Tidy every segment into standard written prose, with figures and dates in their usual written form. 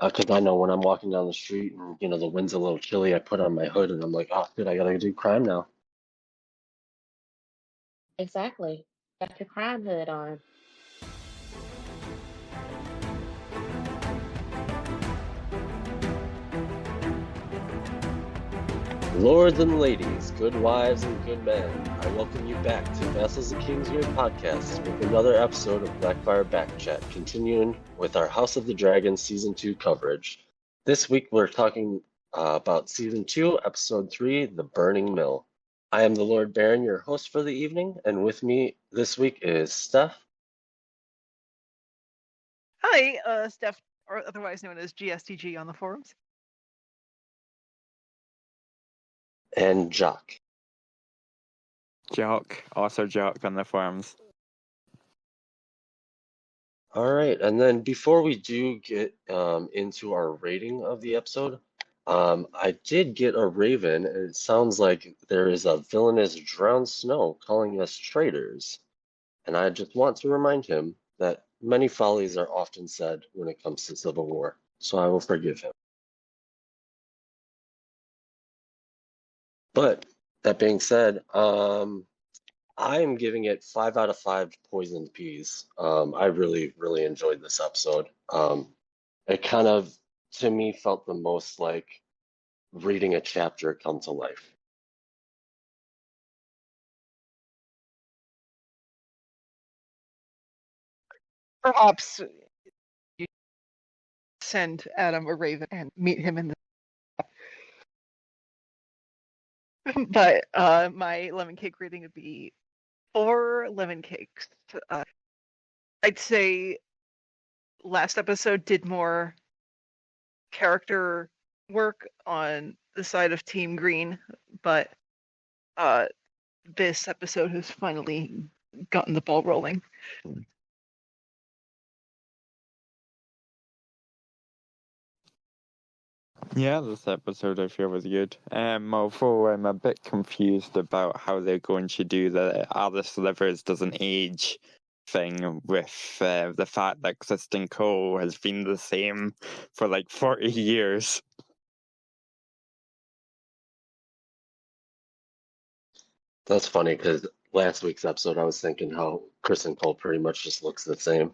Because I know when I'm walking down the street and the wind's a little chilly, I put on my hood and I'm like, oh, dude, I gotta do crime now. Exactly. Got your crime hood on. Lords and ladies, good wives and good men, I welcome you back to Vassals of Kingsweird podcast with another episode of Blackfyre Backchat, continuing with our House of the Dragon Season 2 coverage. This week we're talking about Season 2, Episode 3, The Burning Mill. I am the Lord Baron, your host for the evening, and with me this week is Steph. Hi, Steph, or otherwise known as gsdg on the forums. And Jock. Jock, also Jock on the forums. All right, and then before we do get into our rating of the episode, I did get a raven, and it sounds like there is a villainous drowned snow calling us traitors. And I just want to remind him that many follies are often said when it comes to civil war, so I will forgive him. But that being said, I am giving it 5 out of 5 poisoned peas. I really, really enjoyed this episode. It kind of, to me, felt the most like reading a chapter come to life. Perhaps you send Adam a raven and meet him in the. But my lemon cake rating would be 4 lemon cakes. I'd say last episode did more character work on the side of Team Green, but this episode has finally gotten the ball rolling. Yeah, this episode I feel was good. Although I'm a bit confused about how they're going to do the Alice Livers doesn't age thing with the fact that Kristen Cole has been the same for like 40 years. That's funny because last week's episode I was thinking how Kristen Cole pretty much just looks the same.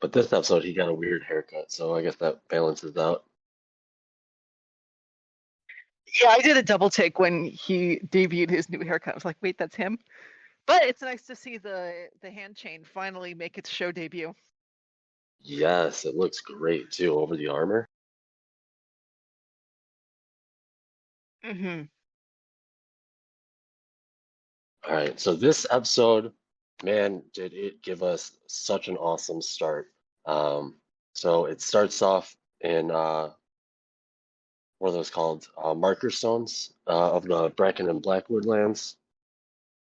But this episode he got a weird haircut, so I guess that balances out. Yeah, I did a double take when he debuted his new haircut. I was like, wait, that's him? But it's nice to see the hand chain finally make its show debut. Yes, it looks great too over the armor. Mm-hmm. All right, so this episode, man, did it give us such an awesome start. So it starts off in what are those called? Marker stones of the Bracken and Blackwood lands.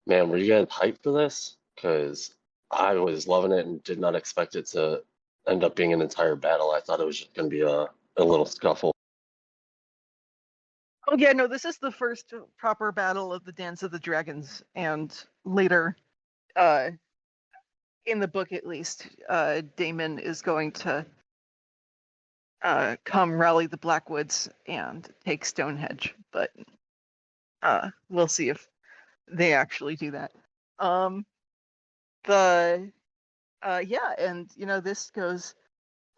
Man, were you guys hyped for this? Because I was loving it and did not expect it to end up being an entire battle. I thought it was just going to be a little scuffle. Oh yeah, no, this is the first proper battle of the Dance of the Dragons, and later, in the book at least, Daemon is going to come rally the Blackwoods and take Stonehenge, but we'll see if they actually do that. Yeah, and this goes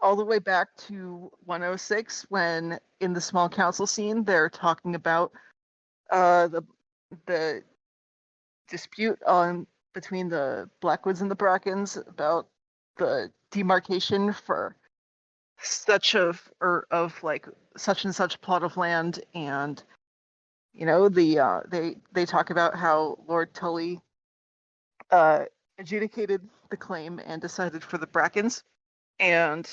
all the way back to 106 when in the small council scene they're talking about the dispute on between the Blackwoods and the Brackens about the demarcation for like such and such plot of land, and they talk about how Lord Tully adjudicated the claim and decided for the Brackens. And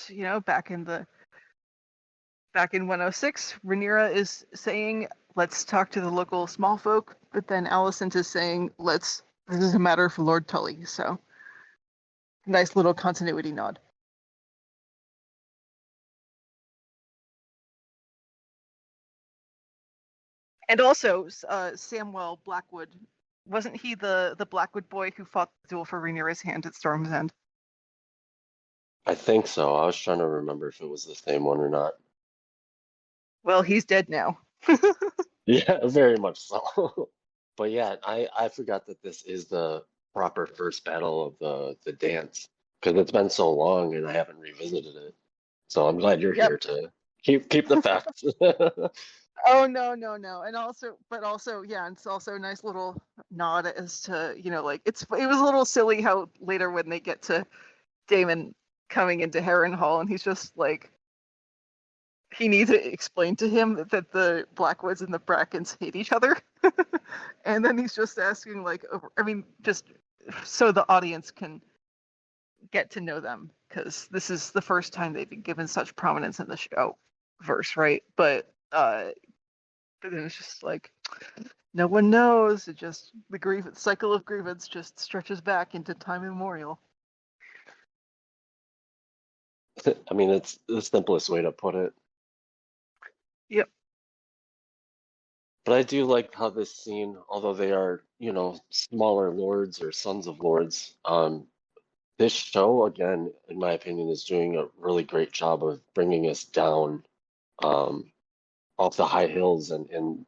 back in 106, Rhaenyra is saying, let's talk to the local small folk, but then Alicent is saying, this is a matter for Lord Tully. So nice little continuity nod. And also, Samwell Blackwood, wasn't he the Blackwood boy who fought the duel for Rhaenyra's hand at Storm's End? I think so. I was trying to remember if it was the same one or not. Well, he's dead now. Yeah, very much so. But yeah, I forgot that this is the proper first battle of the dance because it's been so long and I haven't revisited it. So I'm glad you're Yep. here to keep the facts. Oh no, no, no. And also, but also, yeah, it's also a nice little nod as to, like it was a little silly how later when they get to Damon coming into Harrenhal and he's just like he needs to explain to him that the Blackwoods and the Brackens hate each other. And then he's just asking like I mean, just so the audience can get to know them, because this is the first time they've been given such prominence in the show verse, right? But then it's just like no one knows. It just the cycle of grievance just stretches back into time immemorial. I mean, it's the simplest way to put it. Yep. But I do like how this scene, although they are, smaller lords or sons of lords, this show, again, in my opinion, is doing a really great job of bringing us down um, off the high hills and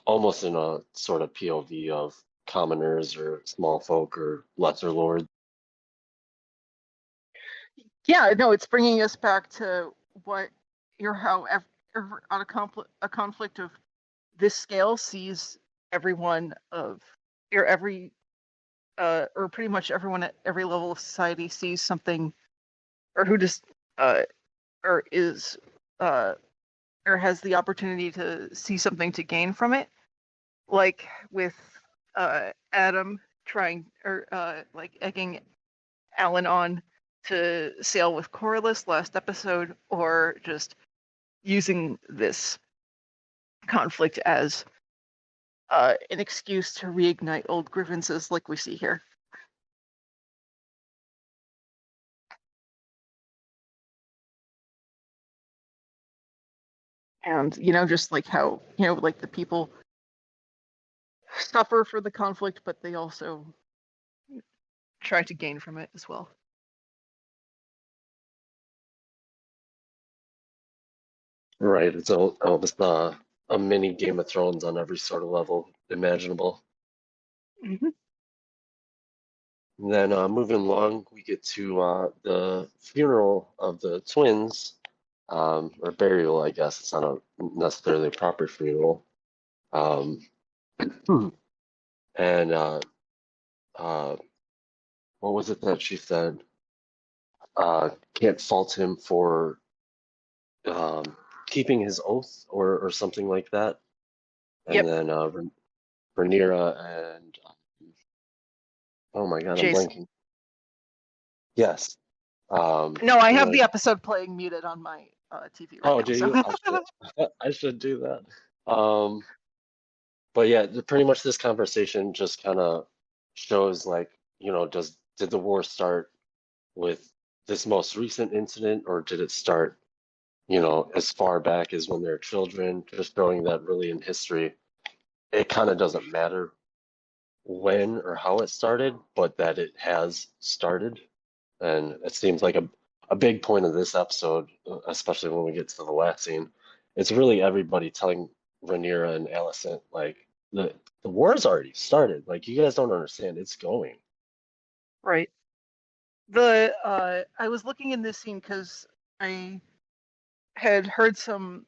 almost in a sort of POV of commoners or small folk or lesser lords. Yeah, no, it's bringing us back to what how on a conflict of this scale sees everyone of or every or pretty much everyone at every level of society sees something, or who just or is uh or has the opportunity to see something to gain from it, like with Adam trying or like egging Alan on to sail with Corliss last episode, or just using this conflict as an excuse to reignite old grievances like we see here. And, just like how, like the people suffer for the conflict, but they also try to gain from it as well. Right. It's almost a mini Game of Thrones on every sort of level imaginable. Mm-hmm. And then moving along, we get to the funeral of the twins, or burial, I guess. It's not necessarily a proper funeral. Um, and uh, what was it that she said? Can't fault him for um, keeping his oath or something like that. And Yep. then Rhaenyra and oh my God, I'm Jason. blanking. Yes. No, I have and the episode playing muted on my TV right oh, now. do So. you? I should do that. But yeah, pretty much this conversation just kind of shows like, did the war start with this most recent incident, or did it start, as far back as when they're children? Just showing that really in history, it kind of doesn't matter when or how it started, but that it has started. And it seems like a big point of this episode, especially when we get to the last scene, it's really everybody telling Rhaenyra and Alicent, like, the war's already started. Like, you guys don't understand. It's going. Right. I was looking in this scene because I had heard some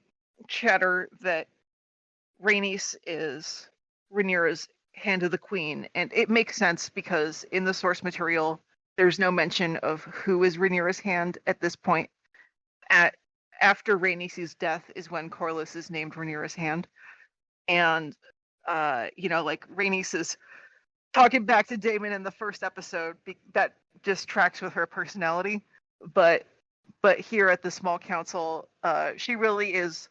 chatter that Rhaenys is Rhaenyra's Hand of the Queen, and it makes sense because in the source material, there's no mention of who is Rhaenyra's hand at this point. After Rhaenys' death is when Corlys is named Rhaenyra's Hand, and like Rhaenys is talking back to Daemon in the first episode. That just tracks with her personality, but here at the small council, she really is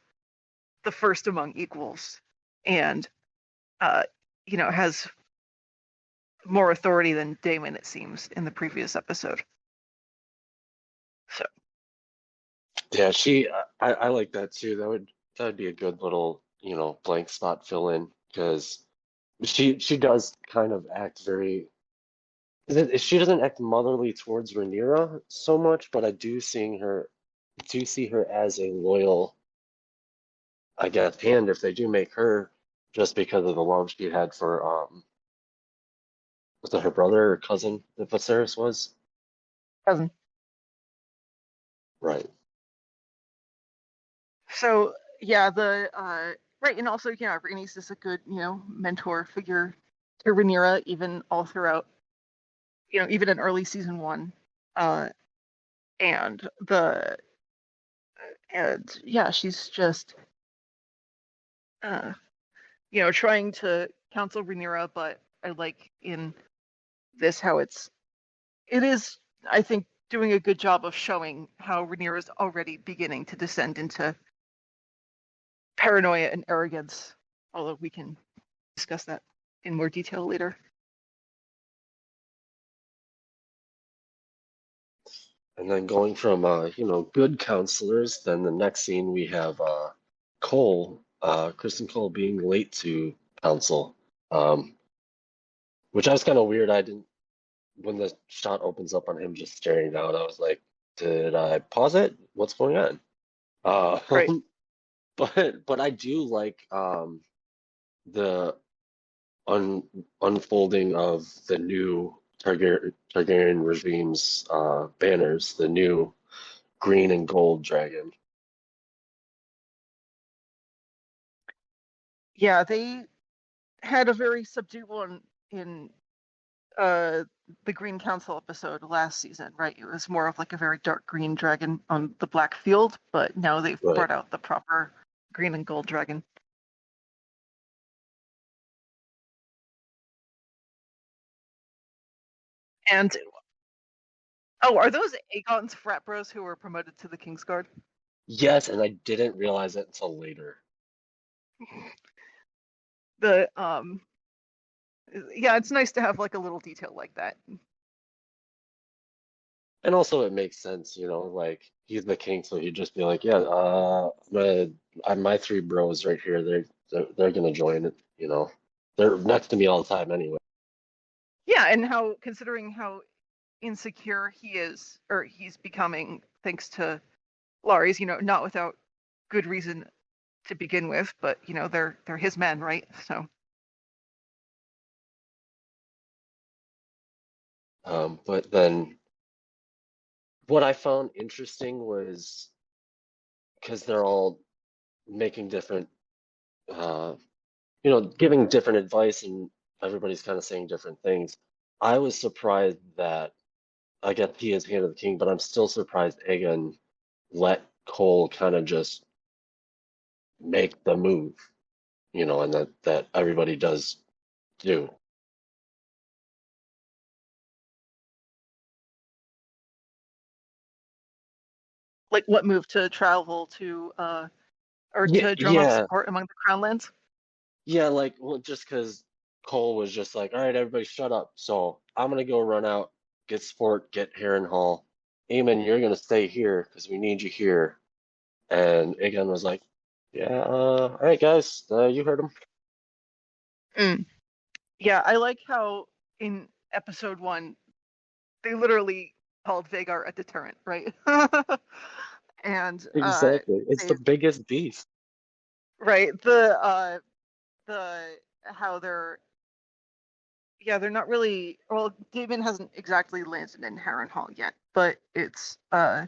the first among equals, and has more authority than Daemon, it seems, in the previous episode. So Yeah, I like that too. That would be a good little, blank spot fill in because she does kind of act very She doesn't act motherly towards Rhaenyra so much, but I do see her as a loyal, I guess, and if they do make her just because of the love she had for was it her brother or cousin that Viserys was? Cousin. Right. So yeah, the right, and also Rhaenys is a good mentor figure to Rhaenyra, even all throughout even in early season one, uh, and yeah, she's just uh, trying to counsel Rhaenyra, but I like in this how it is, I think, doing a good job of showing how Rhaenyra is already beginning to descend into paranoia and arrogance, although we can discuss that in more detail later. And then going from good counselors, then the next scene we have Cole, Kristen Cole being late to counsel, um, which I was kind of weird. I didn't when the shot opens up on him just staring down. I was like, did I pause it? What's going on? Uh, Right. but I do like the unfolding of the new Targaryen regime's banners, the new green and gold dragon. Yeah, they had a very subdued one in uh the Green Council episode last season, right? It was more of like a very dark green dragon on the black field, but now they've Right. brought out the proper green and gold dragon. And oh, are those Aegon's frat bros who were promoted to the Kingsguard? Yes, and I didn't realize it until later. The yeah, it's nice to have like a little detail like that. And also it makes sense, like he's the king, so he'd just be like, yeah, my three bros right here, they're gonna join it, They're next to me all the time anyway. Yeah, and how considering how insecure he is, or he's becoming thanks to Laurie's, not without good reason to begin with, but they're his men, right? So But then what I found interesting was because they're all making different, uh, giving different advice and everybody's kind of saying different things. I was surprised that I guess he is hand of the king, but I'm still surprised Aegon let Cole kind of just make the move, and that everybody does do. like what move to travel to or Yeah, to drum up yeah, support among the Crownlands? yeah. Like, well, just because Cole was just like, all right, everybody, shut up. So I'm gonna go run out, get support, get Harrenhal. Aemon, you're gonna stay here because we need you here. And Aegon was like, yeah, all right, guys, you heard him. Mm. Yeah, I like how in episode 1 they literally called Vagar a deterrent, right? And Exactly. It's they the biggest beast. right the how they're not really, well, Daemon hasn't exactly landed in Harrenhal yet, but it's I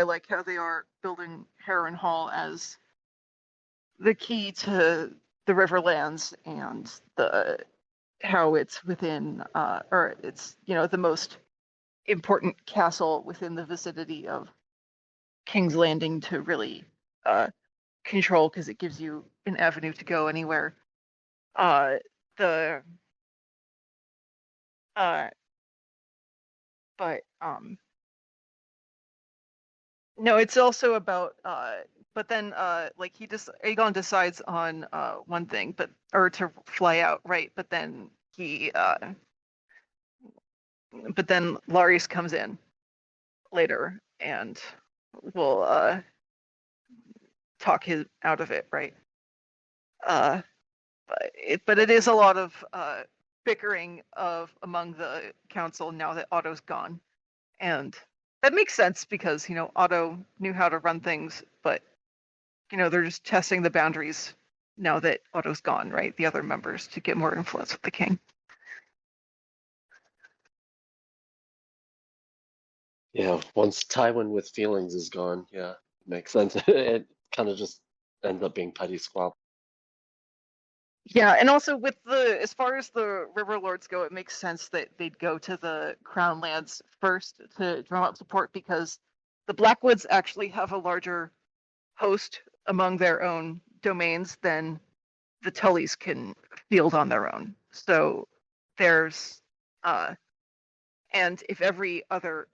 like how they are building Harrenhal as the key to the Riverlands and the how it's within or it's the most important castle within the vicinity of King's Landing to really uh, control, because it gives you an avenue to go anywhere. The uh, but no, it's also about but then like Aegon decides on one thing, or to fly out, right? But then Larius comes in later and will talk his out of it, right? Uh, but it is a lot of bickering of among the council now that Otto's gone. And that makes sense because, Otto knew how to run things, but, they're just testing the boundaries now that Otto's gone, right? The other members to get more influence with the king. Yeah, once Tywin with feelings is gone, yeah, makes sense. It kind of just ends up being petty squabble. Yeah, and also with as far as the River Lords go, it makes sense that they'd go to the Crown lands first to drum up support because the Blackwoods actually have a larger host among their own domains than the Tullys can field on their own. So there's and if every other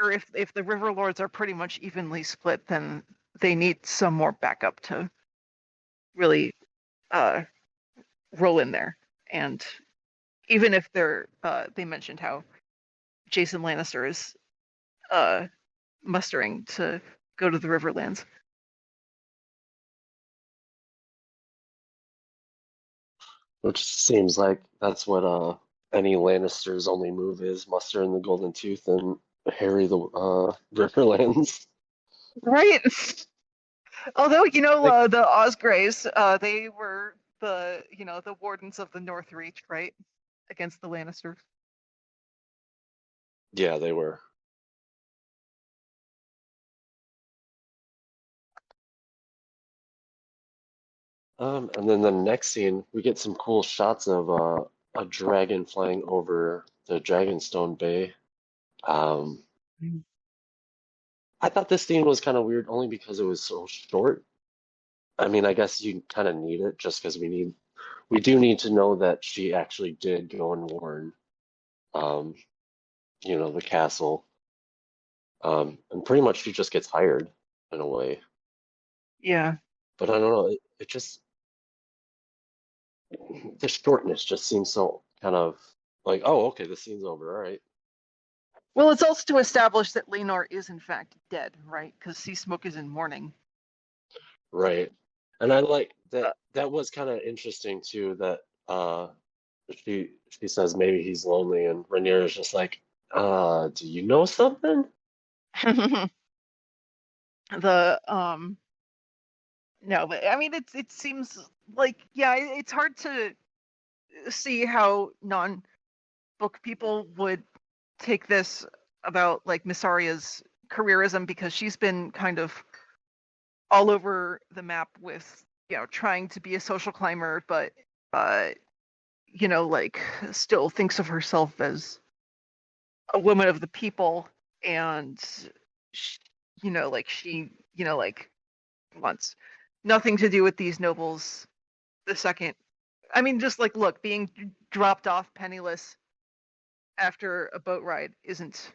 or if the River Lords are pretty much evenly split, then they need some more backup to really roll in there. And even if they mentioned how Jason Lannister is mustering to go to the Riverlands. Which seems like that's what any Lannister's only move is, muster in the Golden Tooth and harry the Riverlands. Right. Although, Like, the Osgreys, they were the wardens of the North Reach, right? Against the Lannisters. yeah, they were. And then the next scene, we get some cool shots of a dragon flying over the Dragonstone Bay. Um, I thought this scene was kind of weird only because it was so short. I mean, I guess you kind of need it just because we do need to know that she actually did go and warn, um, the castle. And pretty much she just gets hired in a way. Yeah. But I don't know, it just the shortness just seems so kind of like, oh, okay, the scene's over, all right. Well, it's also to establish that Lenor is in fact dead, right? Because Seasmoke is in mourning. Right. And I like Uh, that was kind of interesting too that she says maybe he's lonely and Rhaenyra is just like, do you know something? the No, but I mean it seems like it's hard to see how non-book people would take this about like Missaria's careerism because she's been kind of all over the map with trying to be a social climber, but like still thinks of herself as a woman of the people, and she, like she like wants nothing to do with these nobles. The second, I mean, just like look, being dropped off penniless after a boat ride isn't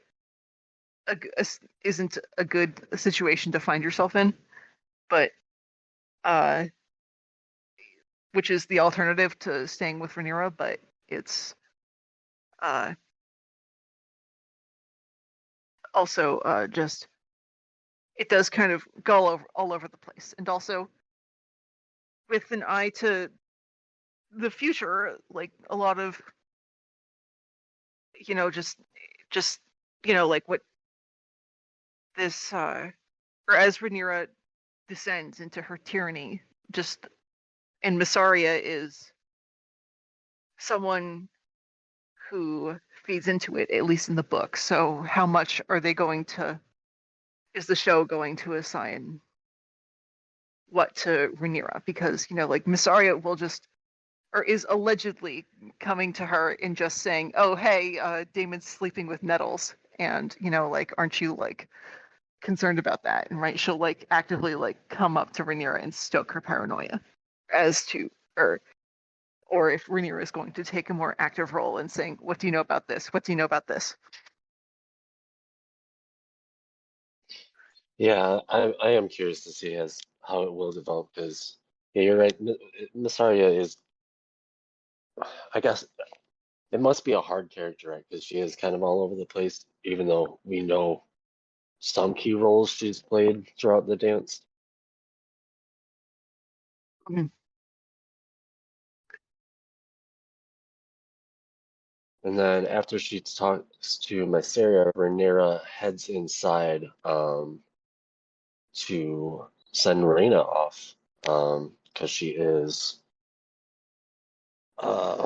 a good situation to find yourself in, but uh which is the alternative to staying with Rhaenyra, but it's uh also just it does kind of go all over the place, and also with an eye to the future, like a lot of just like what this or as Rhaenyra descends into her tyranny, just and Missaria is someone who feeds into it, at least in the book. So how much are they going to is the show going to assign what to Rhaenyra? Because like Missaria will just or is allegedly coming to her and just saying, "Oh, hey, Damon's sleeping with Nettles," and like, aren't you like concerned about that? And right, she'll like actively like come up to Rhaenyra and stoke her paranoia as to or if Rhaenyra is going to take a more active role in saying, "What do you know about this? What do you know about this?" Yeah, I am curious to see as how it will develop because yeah, you're right. Missaria is, I guess, it must be a hard character, right? Because she is kind of all over the place, even though we know some key roles she's played throughout the dance. Mm. And then after she talks to Mysteria, Rhaenyra heads inside to send Rhaena off because she is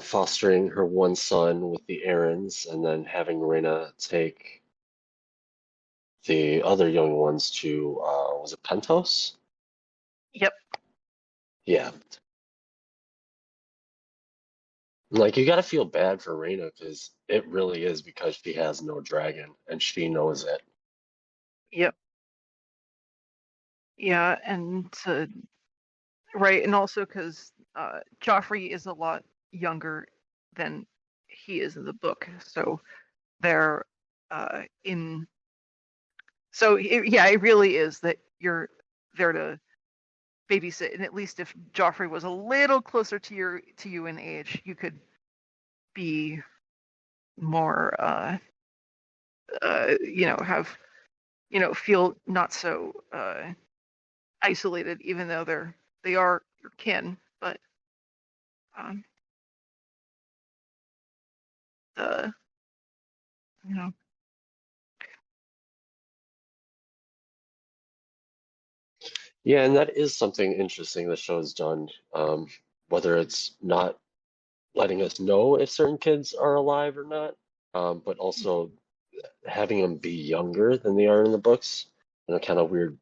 fostering her one son with the Aarons and then having Rhaena take the other young ones to, was it Pentos? Yep. Yeah. Like, you gotta feel bad for Rhaena because it really is because she has no dragon and she knows it. Yep. Yeah, and right, and also because Joffrey is a lot younger than he is in the book, so they're in. So yeah, it really is that you're there to babysit, and at least if Joffrey was a little closer to you in age, you could be more have feel not so isolated, even though they are your kin, but um the you know Yeah, and that is something interesting the show's done. Whether it's not letting us know if certain kids are alive or not, but also having them be younger than they are in the books, in a kind of weird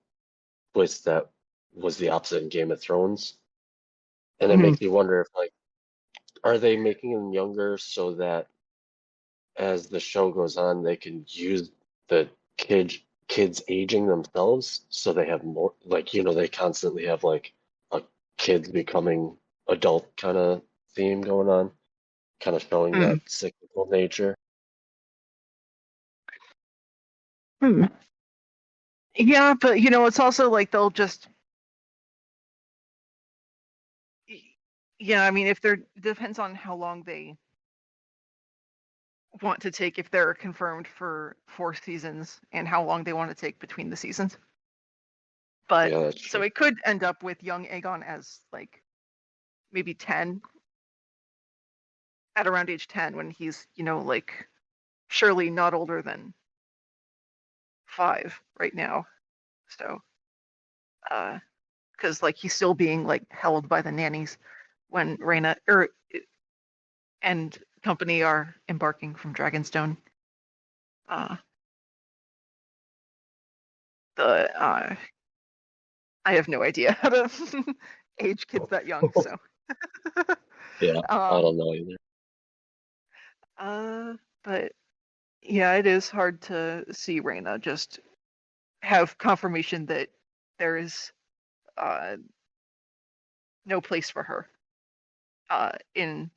twist that was the opposite in Game of Thrones. And it Mhm. makes me wonder if, like, are they making them younger so that as the show goes on, they can use the kids aging themselves so they have more, like, they constantly have like a kids becoming adult kind of theme going on, kind of showing that Mm. cyclical nature. Hmm. Yeah, but it's also like they'll just yeah, I mean if they're depends on how long they want to take, if they're confirmed for 4 seasons, and how long they want to take between the seasons. But Yeah, that's so true. it could end up with young Aegon as like maybe 10, at around age 10, when he's like surely not older than 5 right now. So because like he's still being like held by the nannies when Rhaena and company are embarking from Dragonstone. Uh, the I have no idea how to age kids that young, so Yeah, I um don't know either. but yeah, it is hard to see Rhaena just have confirmation that there is uh no place for her in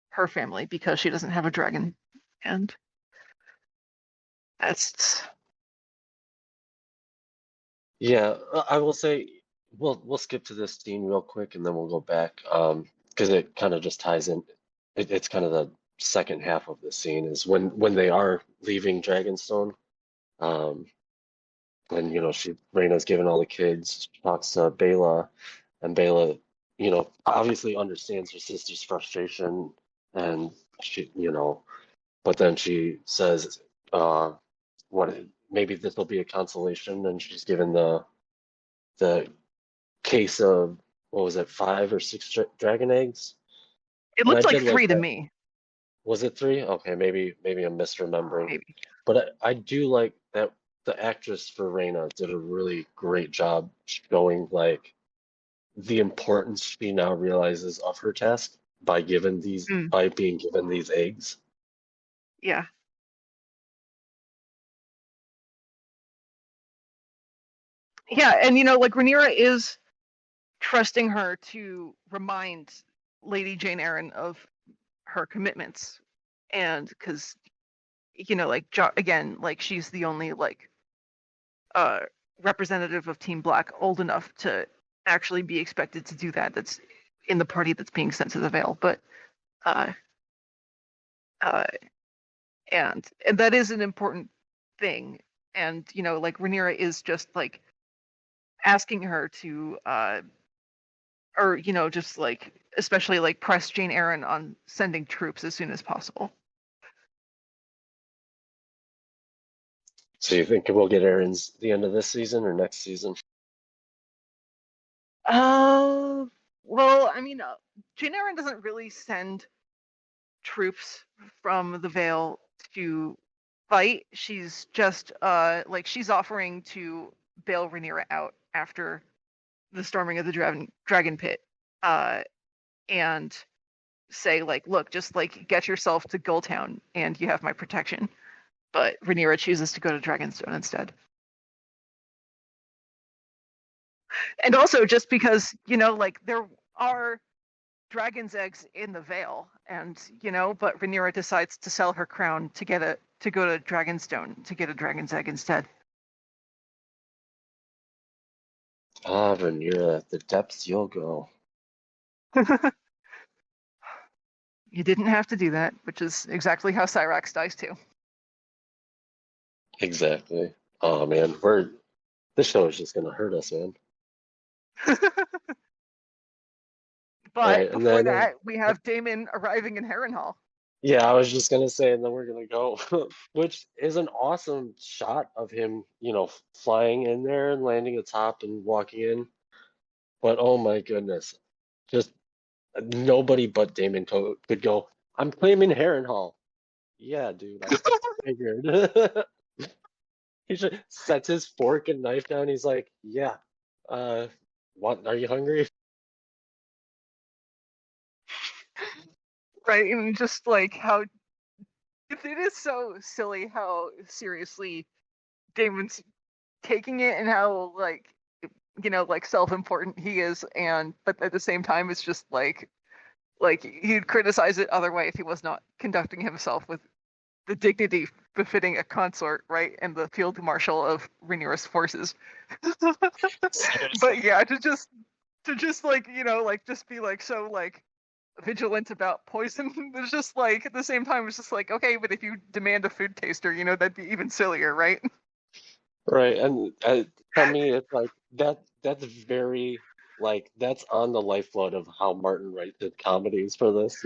her family because she doesn't have a dragon, and that's Yeah, I will say we'll skip to this scene real quick and then we'll go back because it kind of just ties in. It's kind of the second half of the scene is when they are leaving Dragonstone. Um, when Reyna's giving all the kids, she talks to Bela, and Bela, obviously understands her sister's frustration, and but then she says, what maybe this will be a consolation, and she's given the case of what was it, 5 or 6 dragon eggs, it and I looks like did like 3 to that. me, Was it 3? Okay, maybe I'm misremembering, maybe. but I do like that the actress for Reina did a really great job showing like the importance she now realizes of her task Mm, by being given these eggs. yeah. Yeah, and like Rhaenyra is trusting her to remind Lady Jane Eyre of her commitments, and because like again, like she's the only like uh representative of Team Black old enough to actually be expected to do that. That's in the party that's being sent to the Vale, but uh, uh, and that is an important thing. And like Rhaenyra is just like asking her to or just like especially like press Jane Eyre on sending troops as soon as possible. So you think we'll get Aaron's the end of this season or next season? Well, I mean, Jane Eyre doesn't really send troops from the Vale to fight. She's just like she's offering to bail Rhaenyra out after the storming of the dragon pit, and say like, look, just like get yourself to Gulltown and you have my protection. But Rhaenyra chooses to go to Dragonstone instead. And also just because, like there are dragon's eggs in the Vale, and but Rhaenyra decides to sell her crown to go to Dragonstone to get a dragon's egg instead. Ah, Rhaenyra, the depths you'll go. You didn't have to do that, which is exactly how Cyrax dies too. Exactly. Oh man, this show is just gonna hurt us, man. But Right, and before then that, we have Daemon arriving in Harrenhal. yeah, I was just gonna say, and then we're gonna go, which is an awesome shot of him, flying in there and landing atop and walking in. But oh my goodness, just nobody but Damon could go, I'm claiming Harrenhal. Yeah, dude, I figured. He just sets his fork and knife down. He's like, yeah, what, are you hungry? Right, and just like how it is so silly how seriously Damon's taking it and how like like self-important he is, and but at the same time it's just like he'd criticize it other way if he was not conducting himself with the dignity befitting a consort, right, and the field marshal of Rhaenyra's forces. But yeah, to just like like just be like so like vigilant about poison. It's just like at the same time it's just like, okay, but if you demand a food taster, that'd be even sillier, right? Right, and to me, it's like that's very like that's on the lifeblood of how Martin Wright did comedies for this.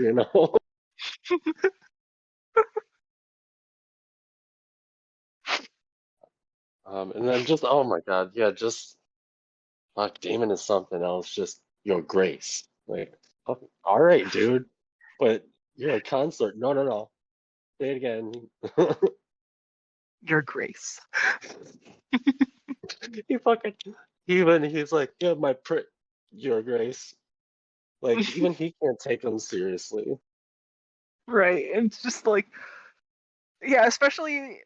And then just oh my God, yeah, just fuck, Damon is something else. Just Grace, like, oh, all right, dude, but you're a consort. No, no, no, say it again. Your Grace. He fucking he's like, yeah, your Grace. Like even he can't take him seriously. Right, and it's just like, yeah, especially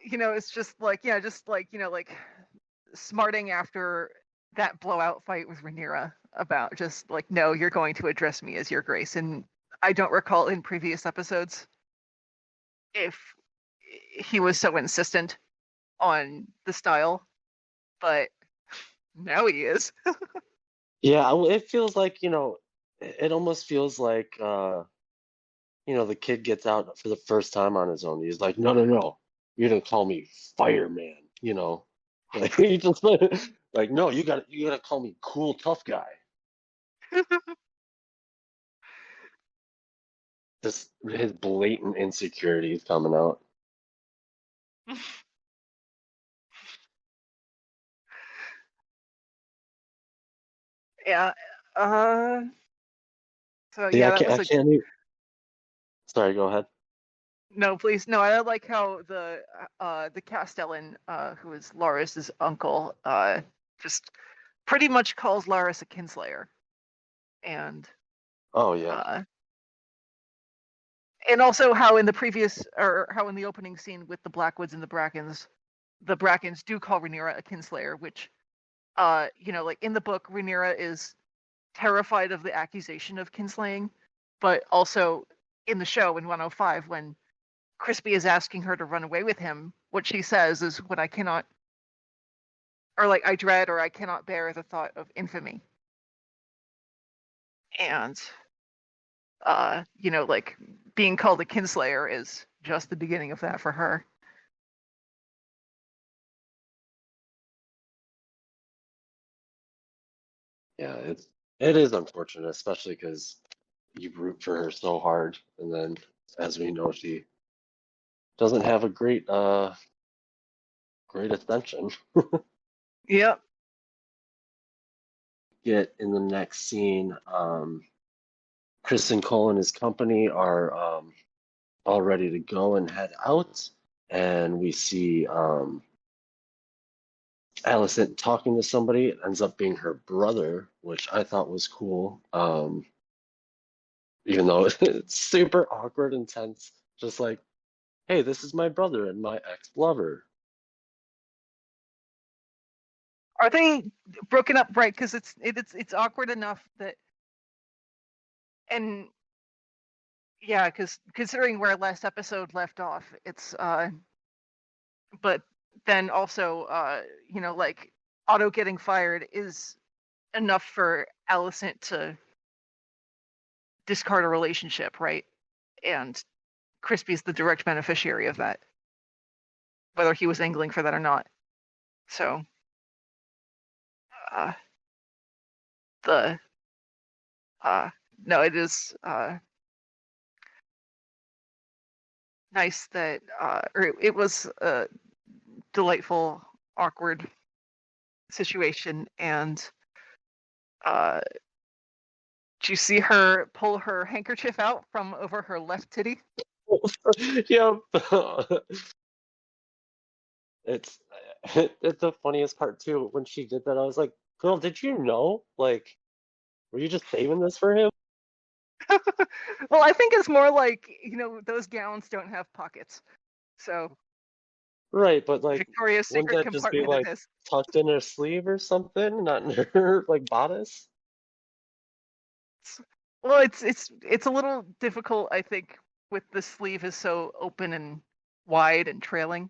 it's just like, yeah, just like like smarting after that blowout fight with Rhaenyra about just like, no, you're going to address me as your Grace. And I don't recall in previous episodes if he was so insistent on the style, but now he is. Yeah, it feels like, it almost feels like the kid gets out for the first time on his own. He's like, no, no, no, you're gonna call me fireman. Like he just like, no, you gotta call me cool tough guy. This his blatant insecurity is coming out. Yeah. Uh. So See, yeah, that I was a can't even, sorry, go ahead. no, please, no. I like how the Castellan, who is Laris's uncle, just pretty much calls Laris a kinslayer, and Oh yeah. uh, and also how in the previous or how in the opening scene with the Blackwoods and the Brackens do call Rhaenyra a kinslayer, which like in the book, Rhaenyra is terrified of the accusation of kinslaying, but also in the show in 105 when Crispy is asking her to run away with him, what she says is, "What I cannot, or like I dread, or I cannot bear the thought of infamy." And like being called a kinslayer is just the beginning of that for her. Yeah, it is unfortunate, especially because you root for her so hard, and then as we know, she doesn't have a great great attention. Yep. Get in the next scene, Kristen Cole and his company are all ready to go and head out, and we see Allison talking to somebody. It ends up being her brother, which I thought was cool. Even though it's super awkward and tense, just like, hey, this is my brother and my ex-lover. Are they broken up right? Because it's awkward enough that, and yeah, because considering where last episode left off, it's but then also like Otto getting fired is enough for Alicent to discard a relationship, right? And Crispy's the direct beneficiary of that, whether he was angling for that or not. So uh the no, it is nice that or it was a delightful, awkward situation. And did you see her pull her handkerchief out from over her left titty? Yeah. It's it's the funniest part too. When she did that, I was like, girl, did you know? Like, were you just saving this for him? Well, I think it's more like, those gowns don't have pockets. So Right, but like, Victoria's wouldn't Secret that just be compartment it like is. tucked in her sleeve or something, not in her like bodice? Well, it's a little difficult, I think, with the sleeve is so open and wide and trailing,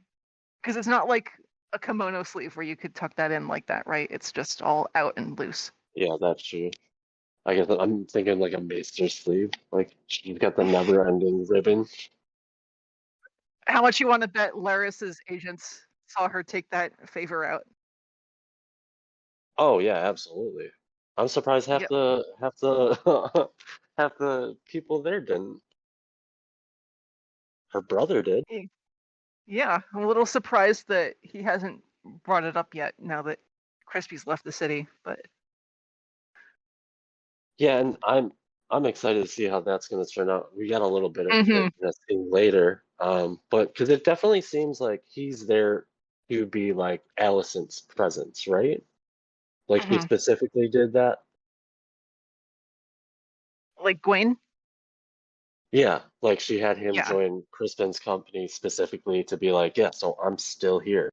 because it's not like a kimono sleeve where you could tuck that in like that, right? It's just all out and loose. Yeah, that's true. I guess I'm thinking like a maester sleeve. Like she's got the never-ending ribbon. How much you want to bet Laris's agents saw her take that favor out? Oh yeah, absolutely. I'm surprised half Yep. the half the people there didn't. Her brother did. Yeah, I'm a little surprised that he hasn't brought it up yet now that Crispy's left the city, but Yeah, and I'm excited to see how that's going to turn out. We got a little bit of Mhm. it in a scene later, but because it definitely seems like he's there to be like Alicent's presence, right? Like he Mhm. specifically did that. Like Gwen? Yeah, like she had him Yeah, join Crispin's company specifically to be like, yeah, so I'm still here,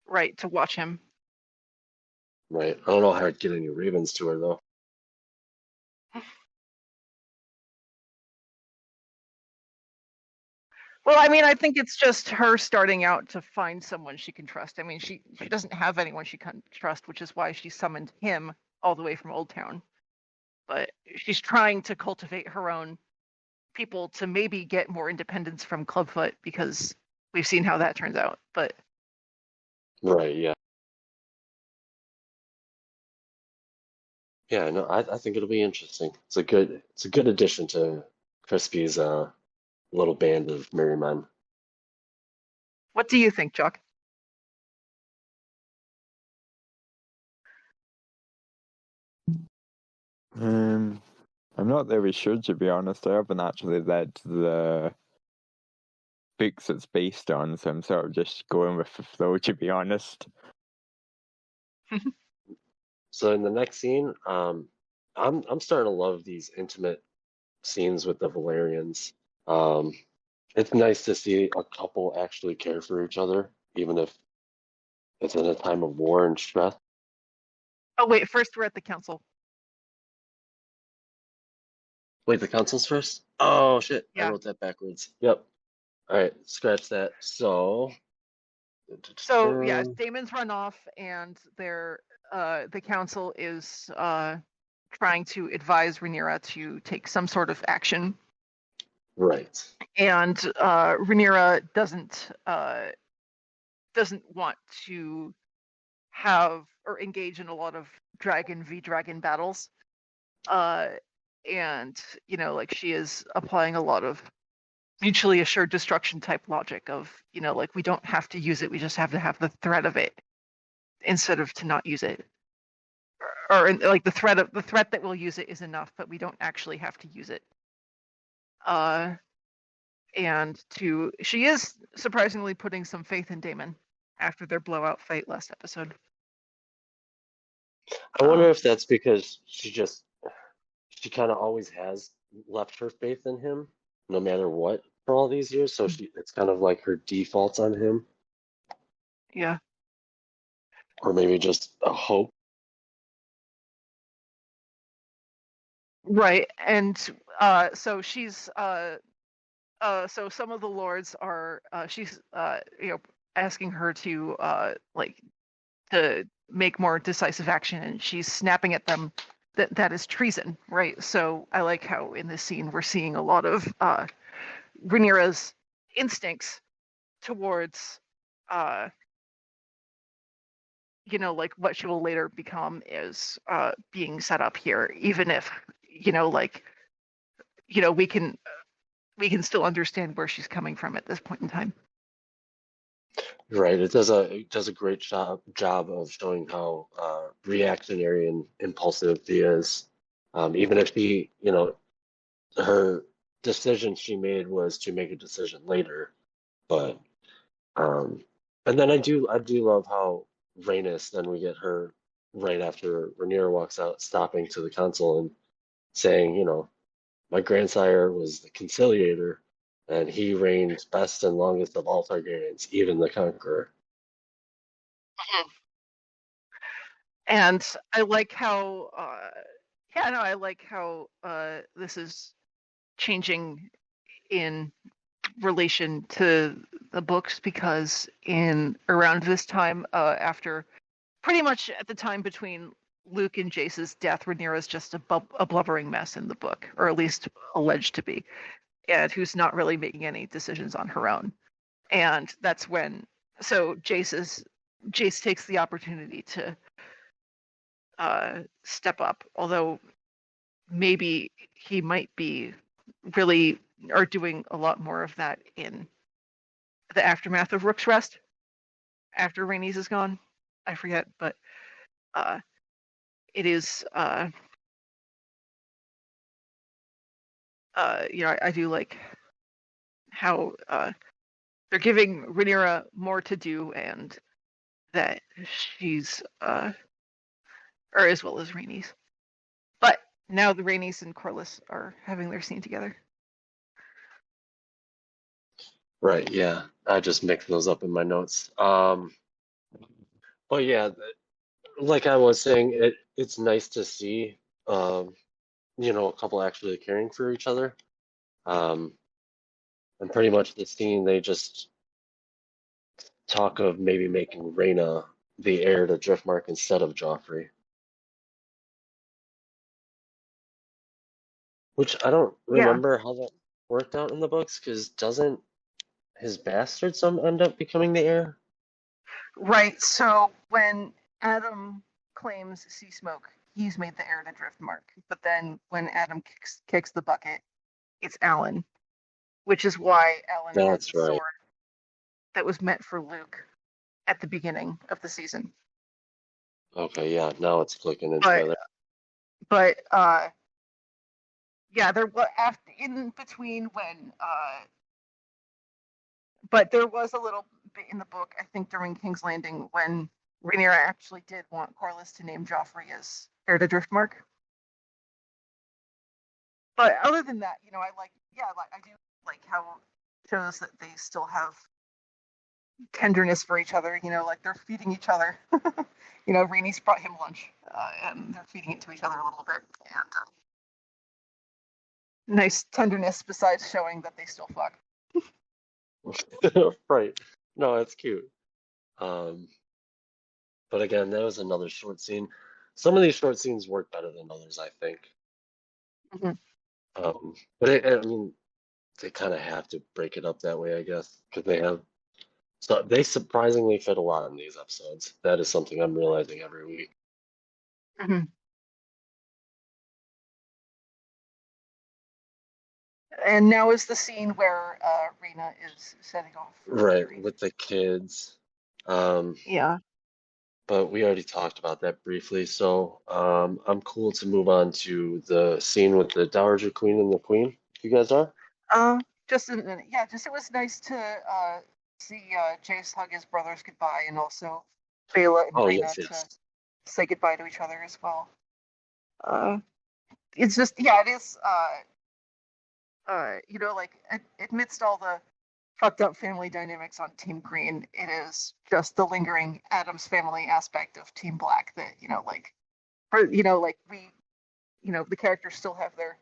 right, to watch him. right? I don't know how I'd get any Ravens to her though. Well, I mean, I think it's just her starting out to find someone she can trust. I mean, she doesn't have anyone she can trust, which is why she summoned him all the way from Old Town. But she's trying to cultivate her own people to maybe get more independence from Clubfoot, because we've seen how that turns out. But Right, yeah. Yeah, no, I think it'll be interesting. It's a good addition to Crispy's little band of merry men. what do you think, Jock? Um, I'm not very sure, to be honest. I haven't actually read the books it's based on, so I'm sort of just going with the flow, to be honest. So in the next scene, I'm starting to love these intimate scenes with the Valerians. Um, it's nice to see a couple actually care for each other, even if it's in a time of war and stress. Oh wait, first we're at the council. Wait, the council's first? Oh shit, I Yeah. wrote that backwards. Yep. All right, scratch that. So, So yeah, Damon's run off, and the council is trying to advise Rhaenyra to take some sort of action, right. and Rhaenyra doesn't want to have or engage in a lot of dragon v dragon battles, and like she is applying a lot of mutually assured destruction type logic of, like, we don't have to use it, we just have to have the threat of it instead of to not use it. Or like the threat that we'll use it is enough, but we don't actually have to use it. And she is surprisingly putting some faith in Damon after their blowout fight last episode. I wonder if that's because she kind of always has left her faith in him, no matter what, for all these years. So it's kind of like her defaults on him, Yeah. or maybe just a hope. Right. And so she's so some of the lords are she's asking her to to make more decisive action, and she's snapping at them that is treason, right? So I like how in this scene we're seeing a lot of Rhaenyra's instincts towards like what she will later become is being set up here, even if we can still understand where she's coming from at this point in time. Right. It does a great job of showing how reactionary and impulsive he is. Even if her decision she made was to make a decision later, but and then I do love how Rhaenys, then we get her right after Rhaenyra walks out, stopping to the council and saying, my grandsire was the conciliator, and he reigned best and longest of all Targaryens, even the Conqueror. And I like how I like how this is changing in relation to the books, because in around this time, after pretty much at the time between Luke and Jace's death, Rhaenyra is just a blubbering mess in the book, or at least alleged to be, and who's not really making any decisions on her own. And that's when Jace takes the opportunity to step up, although maybe he might be really or doing a lot more of that in the aftermath of Rook's Rest after Rhaenys is gone. I forget, but it is I do like how they're giving Rhaenyra more to do, and that she's or as well as Rhaenys. But now the Rhaenys and Corlys are having their scene together. Right, yeah. I just mixed those up in my notes. But yeah, like I was saying, it's nice to see a couple actually caring for each other. And pretty much the scene they just talk of maybe making Rhaena the heir to Driftmark instead of Joffrey. Which I don't remember how that worked out in the books, because doesn't his bastard son end up becoming the heir? Right. So when Adam claims Sea Smoke, he's made the heir to Driftmark. But then when Adam kicks the bucket, it's Alan, which is why Alan had That's the right. sword that was meant for Luke at the beginning of the season. Okay, yeah, now it's clicking in together. But yeah, there was in between when but there was a little bit in the book, I think during King's Landing, when Rhaenyra actually did want Corlys to name Joffrey as heir to Driftmark. But other than that, I do like how it shows that they still have tenderness for each other. Like they're feeding each other. Rhaenys brought him lunch, and they're feeding it to each other a little bit, and nice tenderness besides showing that they still fuck. Right. No, it's cute. But again, that was another short scene. Some of these short scenes work better than others, I think. Mm-hmm. But I mean, they kind of have to break it up that way, I guess, because they surprisingly fit a lot in these episodes. That is something I'm realizing every week. Mm-hmm. And now is the scene where Rena is setting off. Right, with the kids. Um, Yeah. but we already talked about that briefly, so I'm cool to move on to the scene with the Dowager Queen and the Queen. You guys are? Just a minute. Yeah, just it was nice to see Jace hug his brothers goodbye, and also Bela and Oh, Rena yes, to yes. say goodbye to each other as well. Uh, it's just yeah, it is. Like amidst all the fucked up family dynamics on Team Green, it is just the lingering Adams family aspect of Team Black that like for like we the characters still have their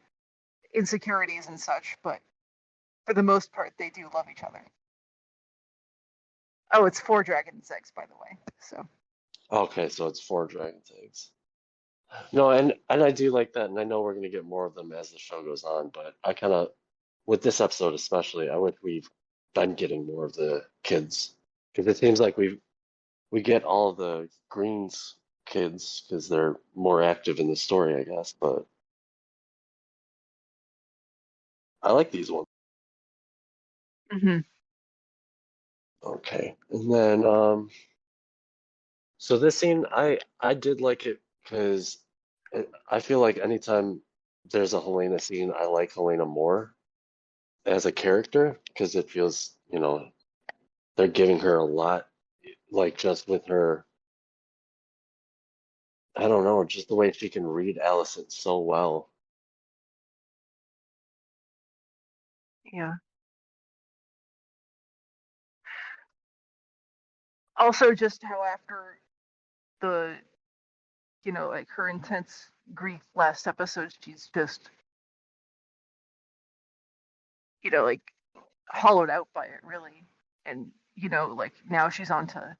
insecurities and such, but for the most part they do love each other. Oh, it's 4 dragons eggs, by the way. So Okay, so it's 4 dragon's eggs. No, and I do like that, and I know we're gonna get more of them as the show goes on, but I kind of, with this episode especially, I wish we've been getting more of the kids because it seems like we get all the Greens kids because they're more active in the story, I guess. But I like these ones. mhm. Okay, and then so this scene, I did like it because I feel like anytime there's a Helena scene, I like Helena more as a character because it feels, they're giving her a lot, like just with her, I don't know, just the way she can read Allison so well. Yeah. Also, just how after the like her intense grief last episode, she's just like hollowed out by it really, and like now she's on to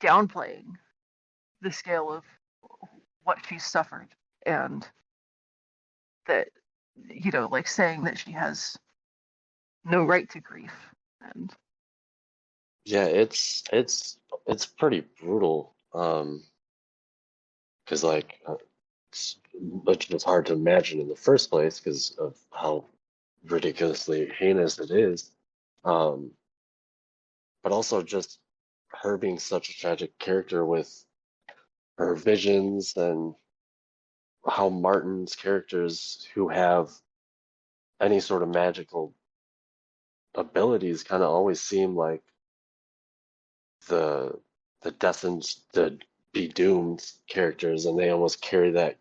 downplaying the scale of what she's suffered, and that like saying that she has no right to grief. And Yeah, it's pretty brutal. Because like it's just hard to imagine in the first place because of how ridiculously heinous it is. Um, but also just her being such a tragic character with her visions and how Martin's characters who have any sort of magical abilities kind of always seem like the the destined to be doomed characters, and they almost carry that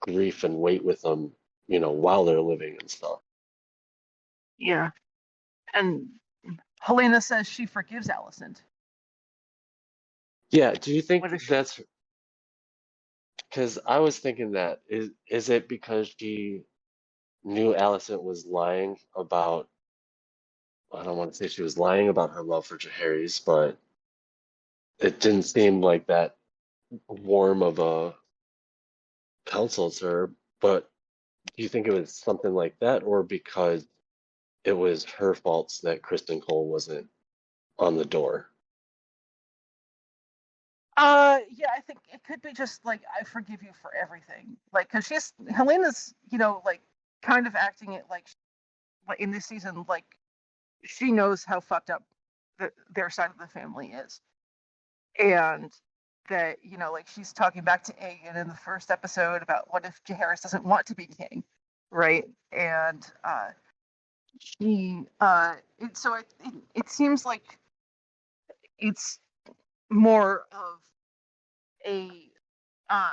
grief and weight with them, while they're living and stuff. yeah, and Helena says she forgives Allison. Yeah, do you think What is she? that's because I was thinking that is it because she knew Alicent was lying about, I don't want to say she was lying about her love for Jaehaerys, but it didn't seem like that warm of a counsel to her. But do you think it was something like that, or because it was her faults that Kristen Cole wasn't on the door? Yeah, I think it could be just like I forgive you for everything, like because Helena's like kind of acting it like in this season like she knows how fucked up their side of the family is, and that like she's talking back to Aegon in the first episode about what if Jaehaerys doesn't want to be king, right? And she it seems like it's more of a uh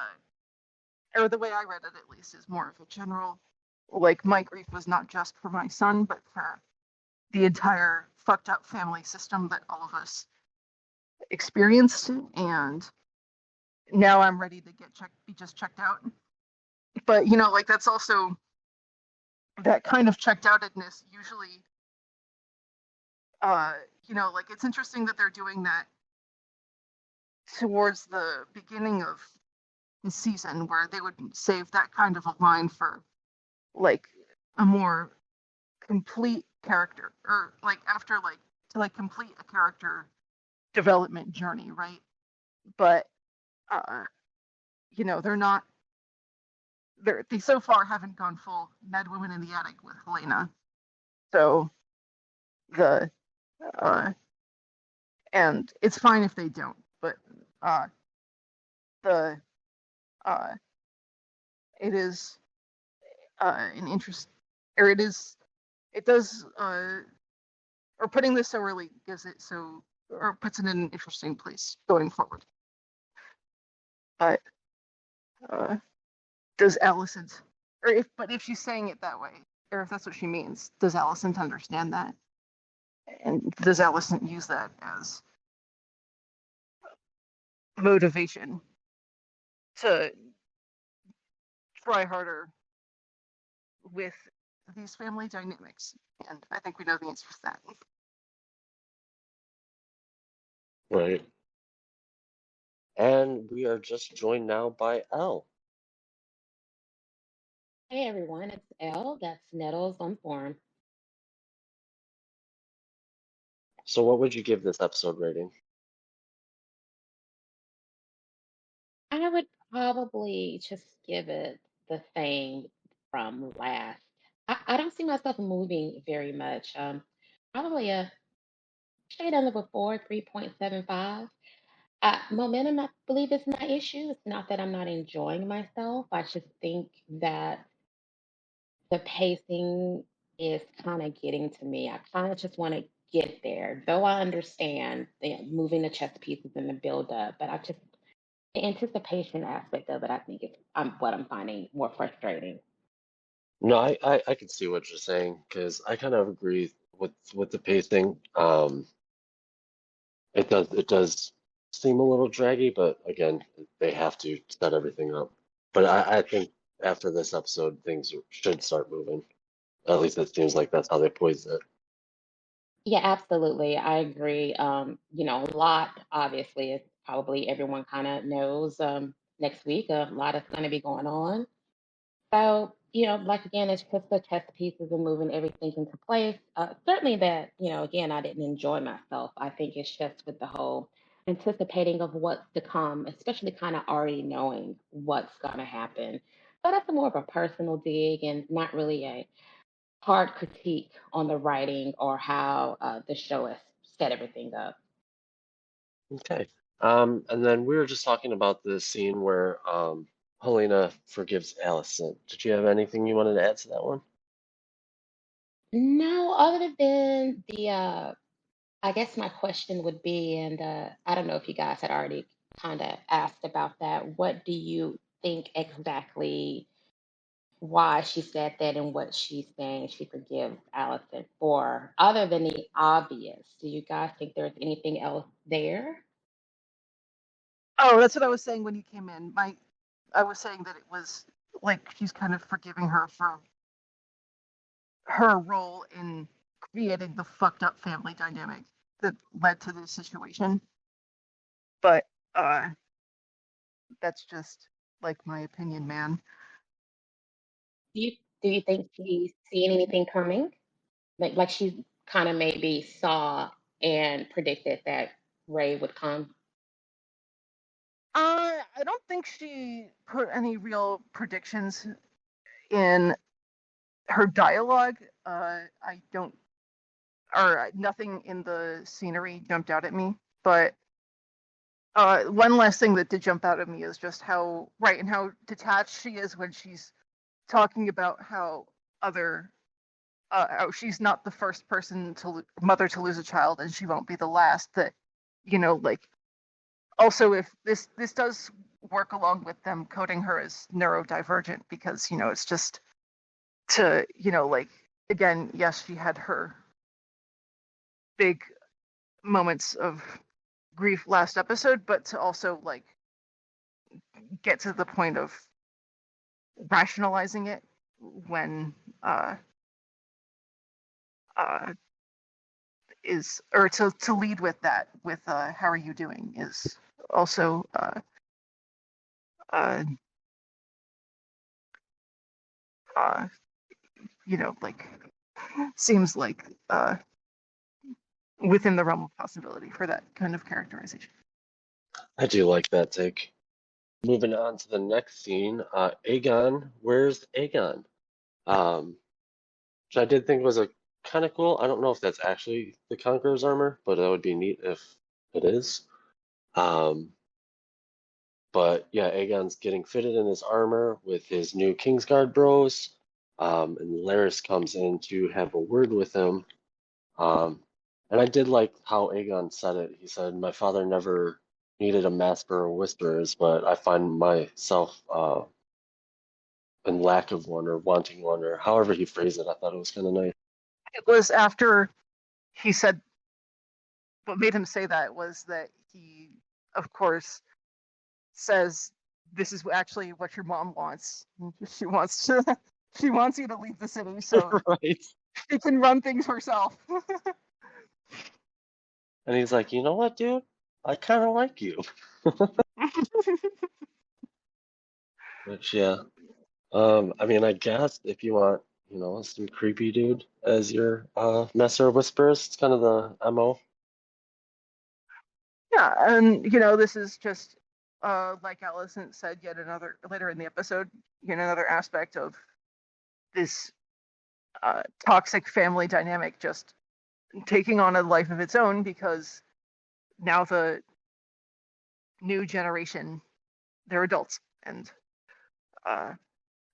or the way I read it at least is more of a general like my grief was not just for my son but for the entire fucked up family system that all of us experienced, and now I'm ready to be just checked out. But like that's also that kind of checked outedness usually uh like it's interesting that they're doing that towards the beginning of the season where they would save that kind of a line for like a more complete character, or like after like to like complete a character development journey, right? But they're not they so far haven't gone full Mad Woman in the Attic with Helena. So the and it's fine if they don't, but the it is an interest, or it does or putting this so early gives it so, or puts it in an interesting place going forward. But does Alicent, but if she's saying it that way, or if that's what she means, does Alicent understand that? And does Alicent use that as motivation to try harder with these family dynamics? And I think we know the answer to that. Right. And we are just joined now by Elle. Hey everyone, it's Elle. That's Nettles on form. So what would you give this episode rating? I would probably just give it the same from last. I don't see myself moving very much. Probably a shade under before 3.75. Momentum, I believe, is my issue. It's not that I'm not enjoying myself. I just think that the pacing is kind of getting to me. I kind of just want to get there, though I understand moving the chess pieces and the build up, but I just the anticipation aspect of it, I think, is what I'm finding more frustrating. No, I can see what you're saying because I kind of agree with the pacing. It does seem a little draggy, but again, they have to set everything up. But I think after this episode, things should start moving. At least it seems like that's how they poised it. Yeah, absolutely. I agree. A lot, obviously, is probably everyone kind of knows next week. A lot is going to be going on. So, like again, it's just the chess pieces and moving everything into place. Certainly that, again, I didn't enjoy myself. I think it's just with the whole anticipating of what's to come, especially kind of already knowing what's going to happen. So that's more of a personal dig and not really a hard critique on the writing or how the show has set everything up. Okay. And then we were just talking about the scene where Helena forgives Allison. Did you have anything you wanted to add to that one? No, other than I guess my question would be, and I don't know if you guys had already kind of asked about that. What do you think exactly why she said that and what she's saying she forgives Allison for, other than the obvious? Do you guys think there's anything else there? Oh, that's what I was saying when you came in. I was saying that it was like she's kind of forgiving her for her role in creating the fucked up family dynamic that led to this situation. But that's just like my opinion, man. Do you do you think she's seeing anything coming? Like she kind of maybe saw and predicted that Ray would come? I don't think she put any real predictions in her dialogue. I don't, or nothing in the scenery jumped out at me. But one last thing that did jump out at me is just how right and how detached she is when she's talking about how other how she's not the first mother to lose a child, and she won't be the last. That like also if this does work along with them coding her as neurodivergent, because it's just to like again, yes, she had her big moments of grief last episode, but to also like get to the point of rationalizing it when uh is, or to lead with that with how are you doing is also uh uh like seems like within the realm of possibility for that kind of characterization. I do like that take. moving on to the next scene, Aegon, where's Aegon? Which I did think was a kind of cool. I don't know if that's actually the Conqueror's armor, but that would be neat if it is. Um, but yeah, Aegon's getting fitted in his armor with his new Kingsguard bros. And Larys comes in to have a word with him. Um, and I did like how Aegon said it. He said, "My father never needed a master of whisperers, but I find myself in lack of one or wanting one," or however he phrased it. I thought it was kind of nice. It was after he said, what made him say that was that he, of course, says, this is actually what your mom wants. She wants to, she wants you to leave the city so Right. she can run things herself. And he's like, "You know what, dude? I kind of like you." Which, yeah. I mean, I guess if you want, some creepy dude as your Messer Whispers, it's kind of the MO. Yeah, and this is just like Allison said, yet another later in the episode, yet another aspect of this toxic family dynamic just taking on a life of its own, because now the new generation, they're adults, and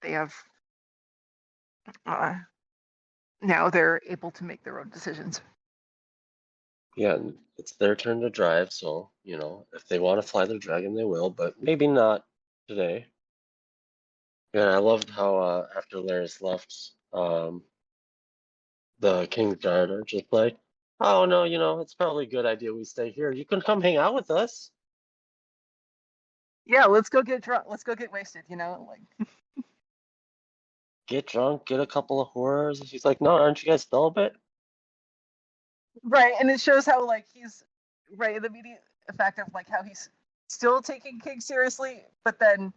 they have now they're able to make their own decisions. Yeah, and it's their turn to drive, so, if they want to fly their dragon, they will, but maybe not today. Yeah, I loved how after Larys left, the King's Guard are just like, "Oh no, it's probably a good idea we stay here. You can come hang out with us. Yeah, let's go get drunk. Let's go get wasted. Like Get drunk, get a couple of horrors." And she's like, "No, aren't you guys celibate?" right, and it shows how like he's right the immediate effect of like how he's still taking King seriously, but then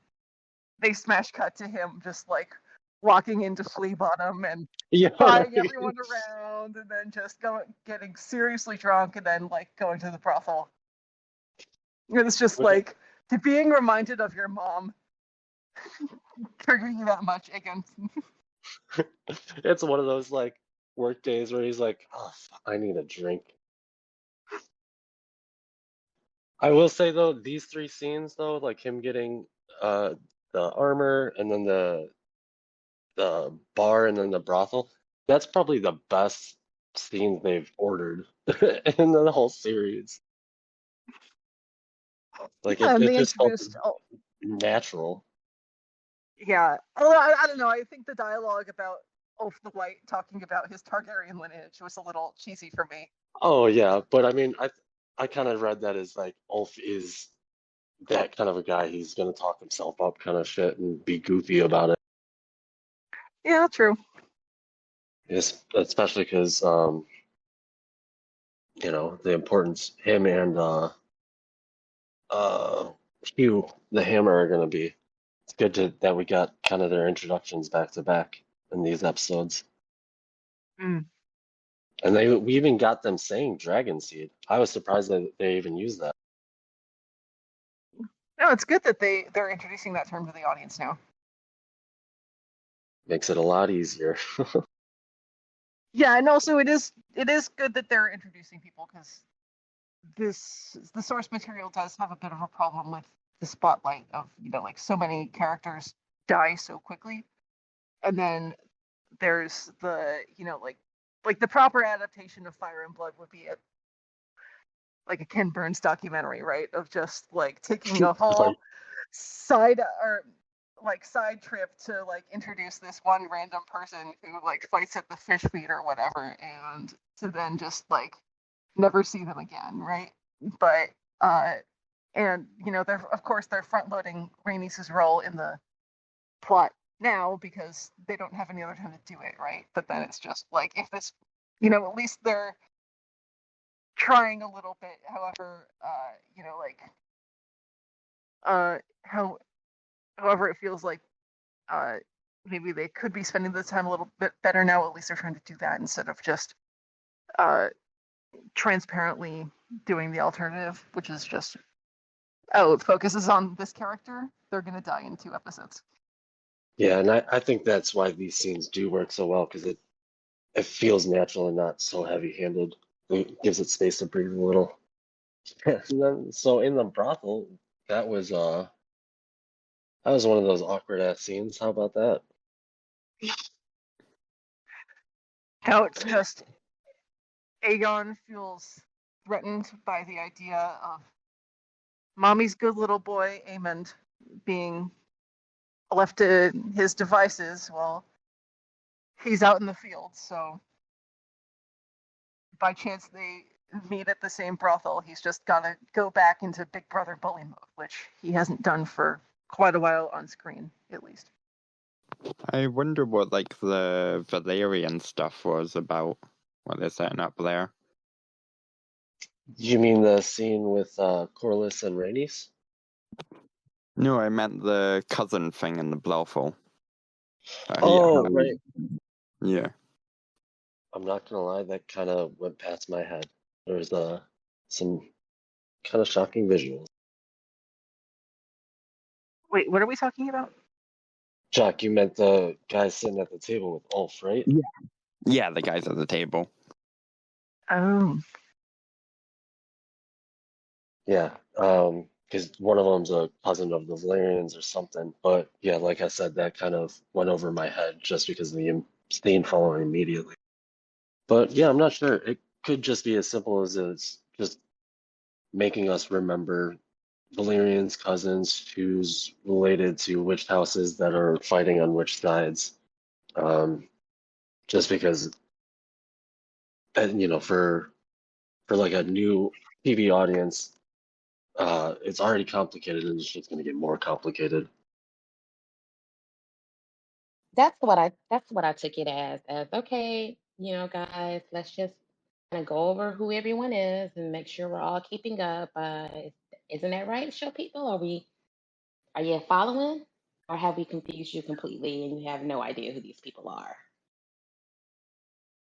they smash cut to him just like walking into Flea Bottom and Yeah, buying right. everyone around, and then just getting seriously drunk, and then like going to the brothel. And it's just Which like to being reminded of your mom triggering you that much again. it's one of those like work days where he's like, "Oh, I need a drink." I will say though, these three scenes though, like him getting uh the armor and then the bar and then the brothel, that's probably the best scenes they've ordered in the whole series. Like Yeah, and it they just felt introduced natural. yeah. Although I don't know, I think the dialogue about Ulf the White talking about his Targaryen lineage was a little cheesy for me. Oh yeah, but I mean, I kind of read that as like Ulf is that kind of a guy. He's gonna talk himself up, kind of shit, and be goofy about it. Yeah, true. Yes, especially because the importance him and uh Hugh the Hammer are gonna be. It's good that we got kind of their introductions back to back in these episodes. Mm. And we even got them saying Dragon Seed. I was surprised that they even used that. No, it's good that they're introducing that term to the audience now. Makes it a lot easier. Yeah, and also it is good that they're introducing people, because the source material does have a bit of a problem with the spotlight of like so many characters die so quickly, and then there's the like the proper adaptation of Fire and Blood would be like a Ken Burns documentary, right? Of just like taking a whole Like, side or like side trip to like introduce this one random person who like fights at the fish feed or whatever, and to then just like never see them again, right? But and they're of course they're front loading Rhaenys' role in the plot now because they don't have any other time to do it, right? But then it's just like if this at least they're trying a little bit. However, like how however it feels like uh maybe they could be spending the time a little bit better now. At least they're trying to do that instead of just uh transparently doing the alternative, which is just Oh, it focuses on this character. They're gonna die in 2 episodes. Yeah, and I think that's why these scenes do work so well because it feels natural and not so heavy-handed. It gives it space to breathe a little. So in the brothel, that was one of those awkward ass scenes. How about that? Now it's just Aegon feels threatened by the idea of mommy's good little boy, Aemond, being left to his devices while he's out in the field. So by chance they meet at the same brothel, he's just got to go back into Big Brother bully mode, which he hasn't done for quite a while on screen, at least. I wonder what like the Valerian stuff was about. What they're setting up there. You mean the scene with Corlys and Rhaenys? No, I meant the cousin thing in the brothel. Oh, right. Yeah. I'm not gonna lie, that kind of went past my head. There's some kind of shocking visuals. Wait, what are we talking about? Jock, you meant the guy sitting at the table with Ulf, right? Yeah. Yeah, the guys at the table. Oh. Yeah, because one of them's a cousin of the Valerians or something. But yeah, like I said, that kind of went over my head just because of the scene following immediately. But yeah, I'm not sure. It could just be as simple as it's just making us remember Valerian's cousins, who's related to which houses that are fighting on which sides. Just because, for like a new TV audience, it's already complicated and it's just going to get more complicated. That's what I took it as okay, guys, let's just kind of go over who everyone is and make sure we're all keeping up. Isn't that right, show people? Are you following, or have we confused you completely and you have no idea who these people are?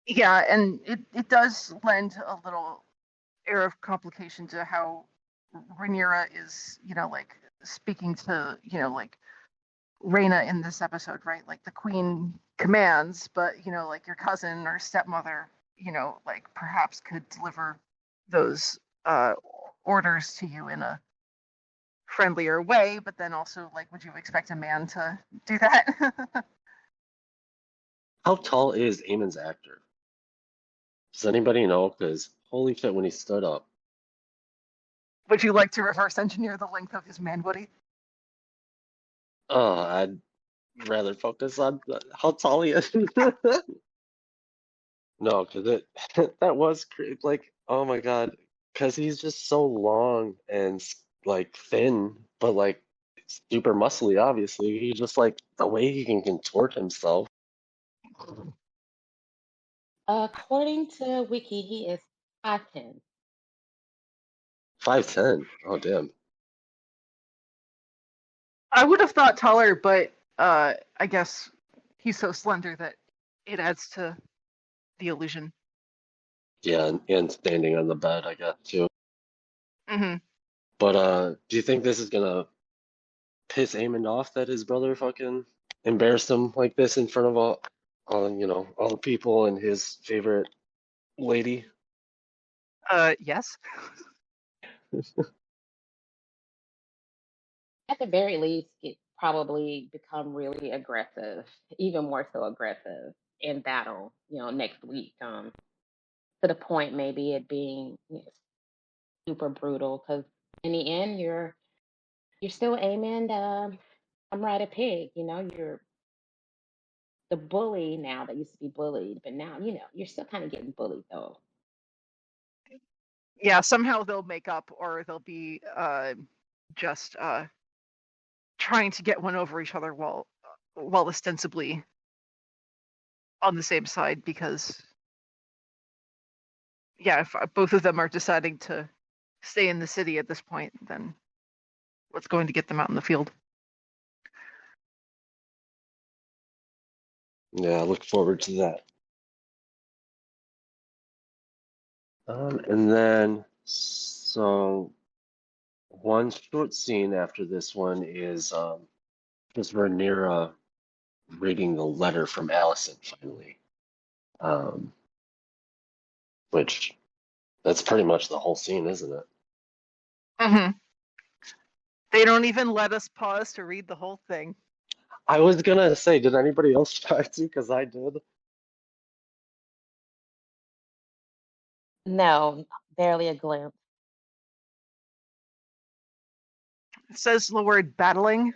Yeah, and it does lend a little air of complication to how Rhaenyra is, like speaking to, like Rhaena in this episode, right? Like the queen commands, but like your cousin or stepmother, like perhaps could deliver those orders to you in a friendlier way, but then also like would you expect a man to do that? How tall is Aemon's actor? Does anybody know? Because holy shit, when he stood up. Would you like to reverse engineer the length of his man body? Oh, I'd rather focus on how tall he is. No, because that was like, oh my God, because he's just so long and like thin, but like super muscly, obviously. He just like the way he can contort himself. According to Wiki, he is 5'10". 5'10". Oh, damn. I would have thought taller, but I guess he's so slender that it adds to the illusion. Yeah, and standing on the bed, I guess, too. Mm-hmm. But do you think this is gonna piss Eamon off that his brother fucking embarrassed him like this in front of all the people and his favorite lady? Yes. At the very least, it probably become really aggressive, even more so aggressive in battle, next week. To the point maybe it being super brutal, because in the end you're still aiming. I'm right a pig. You're the bully now that used to be bullied, but now you're still kind of getting bullied though. Yeah, somehow they'll make up, or they'll be just trying to get one over each other while ostensibly on the same side, because yeah, if both of them are deciding to stay in the city at this point, then what's going to get them out in the field? Yeah, I look forward to that. And then so one short scene after this one is just Rhaenyra reading the letter from Allison finally, um, which that's pretty much the whole scene, isn't it? Hmm. They don't even let us pause to read the whole thing. I was gonna say, did anybody else try to? Because I did. No, barely a glimpse. It says the word battling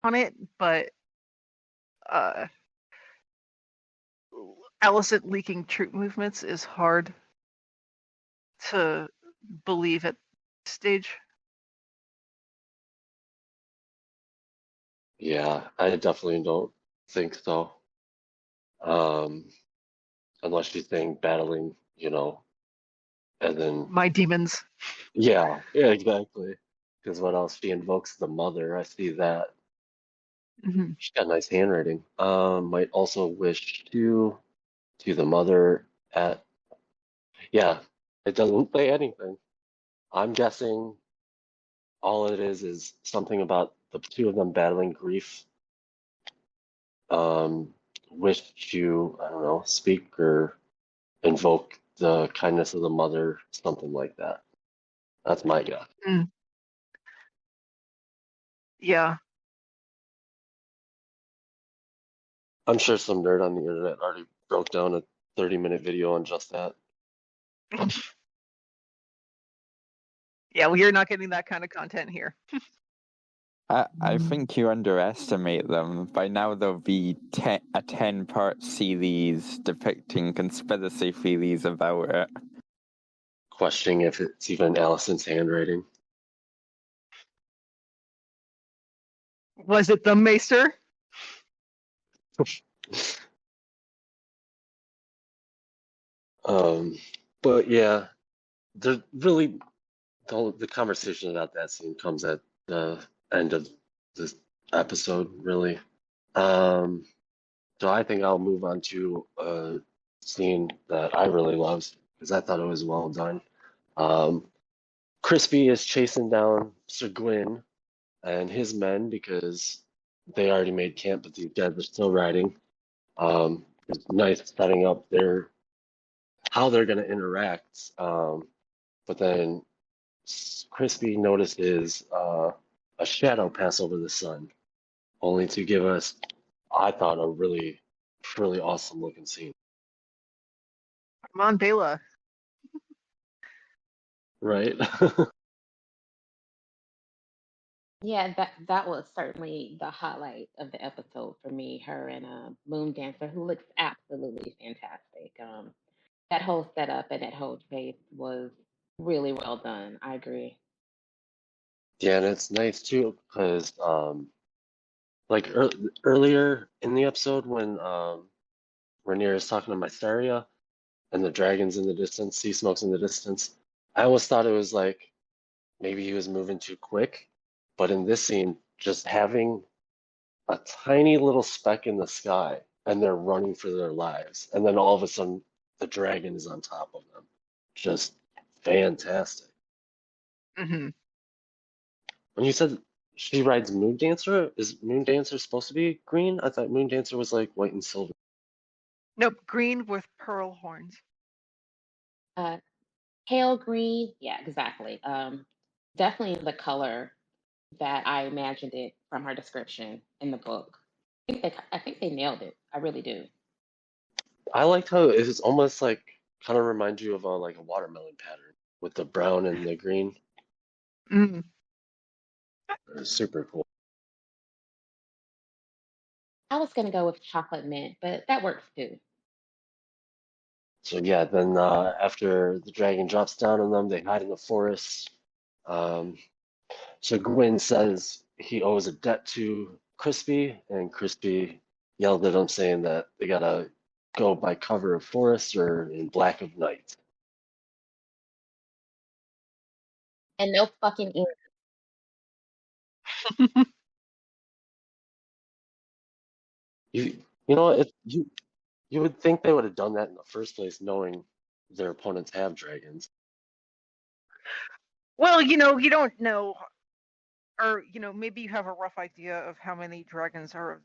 on it, but uh, Allison leaking troop movements is hard to believe at this stage. Yeah, I definitely don't think so. Um, unless you're saying battling, and then My demons. yeah, exactly. Because what else? She invokes the mother. I see that. Hmm. She's got nice handwriting. Might also wish to the mother at yeah. It doesn't say anything. I'm guessing all it is something about the two of them battling grief. Um, wish to, I don't know, speak or invoke the kindness of the mother, something like that. That's my guess. Mm. Yeah. I'm sure some nerd on the internet already broke down a 30-minute video on just that. Yeah, we are not getting that kind of content here. I think you underestimate them. By now there'll be a 10-part series depicting conspiracy theories about it. Questioning if it's even Allison's handwriting. Was it the Maester? Um, but yeah, the conversation about that scene comes at the end of this episode, really. Um, so I think I'll move on to a scene that I really loved because I thought it was well done. Um, Crispy is chasing down Sir Gwyn and his men because they already made camp, but these guys are still riding. It's nice setting up how they're going to interact. But then Crispy notices a shadow pass over the sun, only to give us, I thought, a really, really awesome looking scene. Come on, Bela. Right? Yeah, that was certainly the highlight of the episode for me. Her and Moon Dancer, who looks absolutely fantastic. That whole setup and that whole chase was really well done. I agree. Yeah, and it's nice too because like earlier in the episode when Rhaenyra is talking to Mysteria and the dragons in the distance, sea smokes in the distance, I always thought it was like maybe he was moving too quick. But in this scene, just having a tiny little speck in the sky and they're running for their lives, and then all of a sudden the dragon is on top of them. Just fantastic. Hmm. When you said she rides Moon Dancer, is Moon Dancer supposed to be green? I thought Moon Dancer was like white and silver. Nope, green with pearl horns. Uh, Pale green, yeah, exactly. Definitely the color that I imagined it from her description in the book. I think they nailed it. I really do. I liked how it was almost like kind of reminds you of like a watermelon pattern with the brown and the green. Mm. It was super cool. I was gonna go with chocolate mint, but that works too. So yeah, then after the dragon drops down on them, they hide in the forest. Um, so Gwyn says he owes a debt to Crispy, and Crispy yelled at him saying that they gotta go by cover of forest or in black of night. And no fucking ink. You you know if you would think they would have done that in the first place, knowing their opponents have dragons. Well, you don't know, or maybe you have a rough idea of how many dragons are of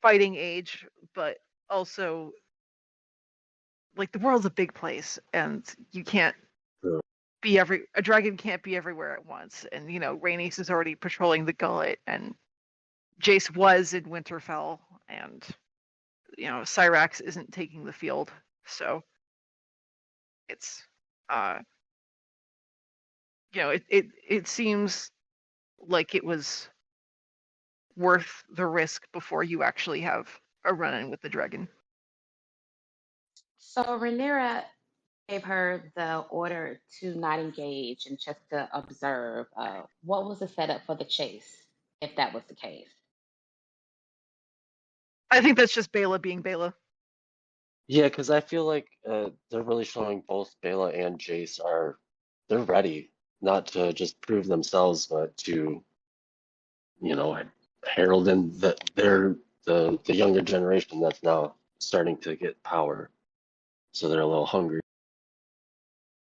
fighting age, but also like the world's a big place, and you can't True. be a dragon can't be everywhere at once. And Rhaenys is already patrolling the Gullet, and Jace was in Winterfell, and Syrax isn't taking the field, so it's it seems like it was worth the risk before you actually have a run-in with the dragon. So Rhaenyra gave her the order to not engage and just to observe. What was the setup for the chase, if that was the case? I think that's just Bela being Bela. Yeah, because I feel like they're really showing both Bela and Jace they're ready, not to just prove themselves, but to, herald in they're the younger generation that's now starting to get power. So they're a little hungry.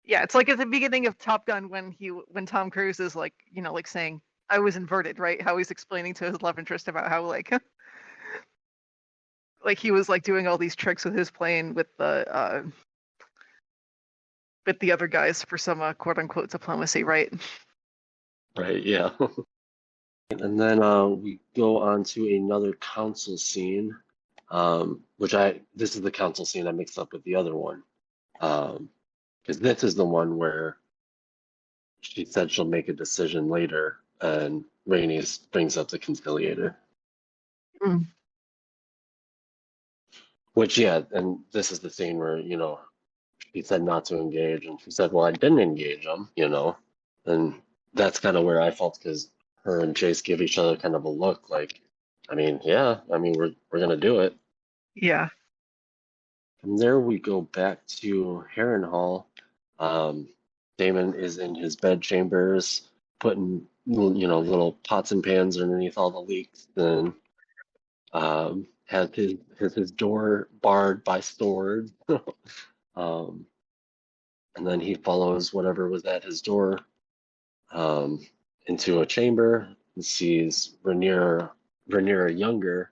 Yeah, it's like at the beginning of Top Gun when Tom Cruise is like, like saying, I was inverted, right? How he's explaining to his love interest about how like he was like doing all these tricks with his plane with the other guys for some quote unquote diplomacy, right? Right, yeah. And then we go on to another council scene, this is the council scene I mixed up with the other one. Because this is the one where she said she'll make a decision later, and Rhaenys brings up the conciliator. Mm. Which, yeah, and this is the scene where, she said not to engage, and she said, well, I didn't engage him, and that's kind of where I felt, because her and Chase give each other kind of a look like, we're gonna do it. Yeah. From there, we go back to Harrenhal. Damon is in his bed chambers, putting little pots and pans underneath all the leaks, and has his door barred by swords. um, and then he follows whatever was at his door um, into a chamber and sees Rhaenyra younger,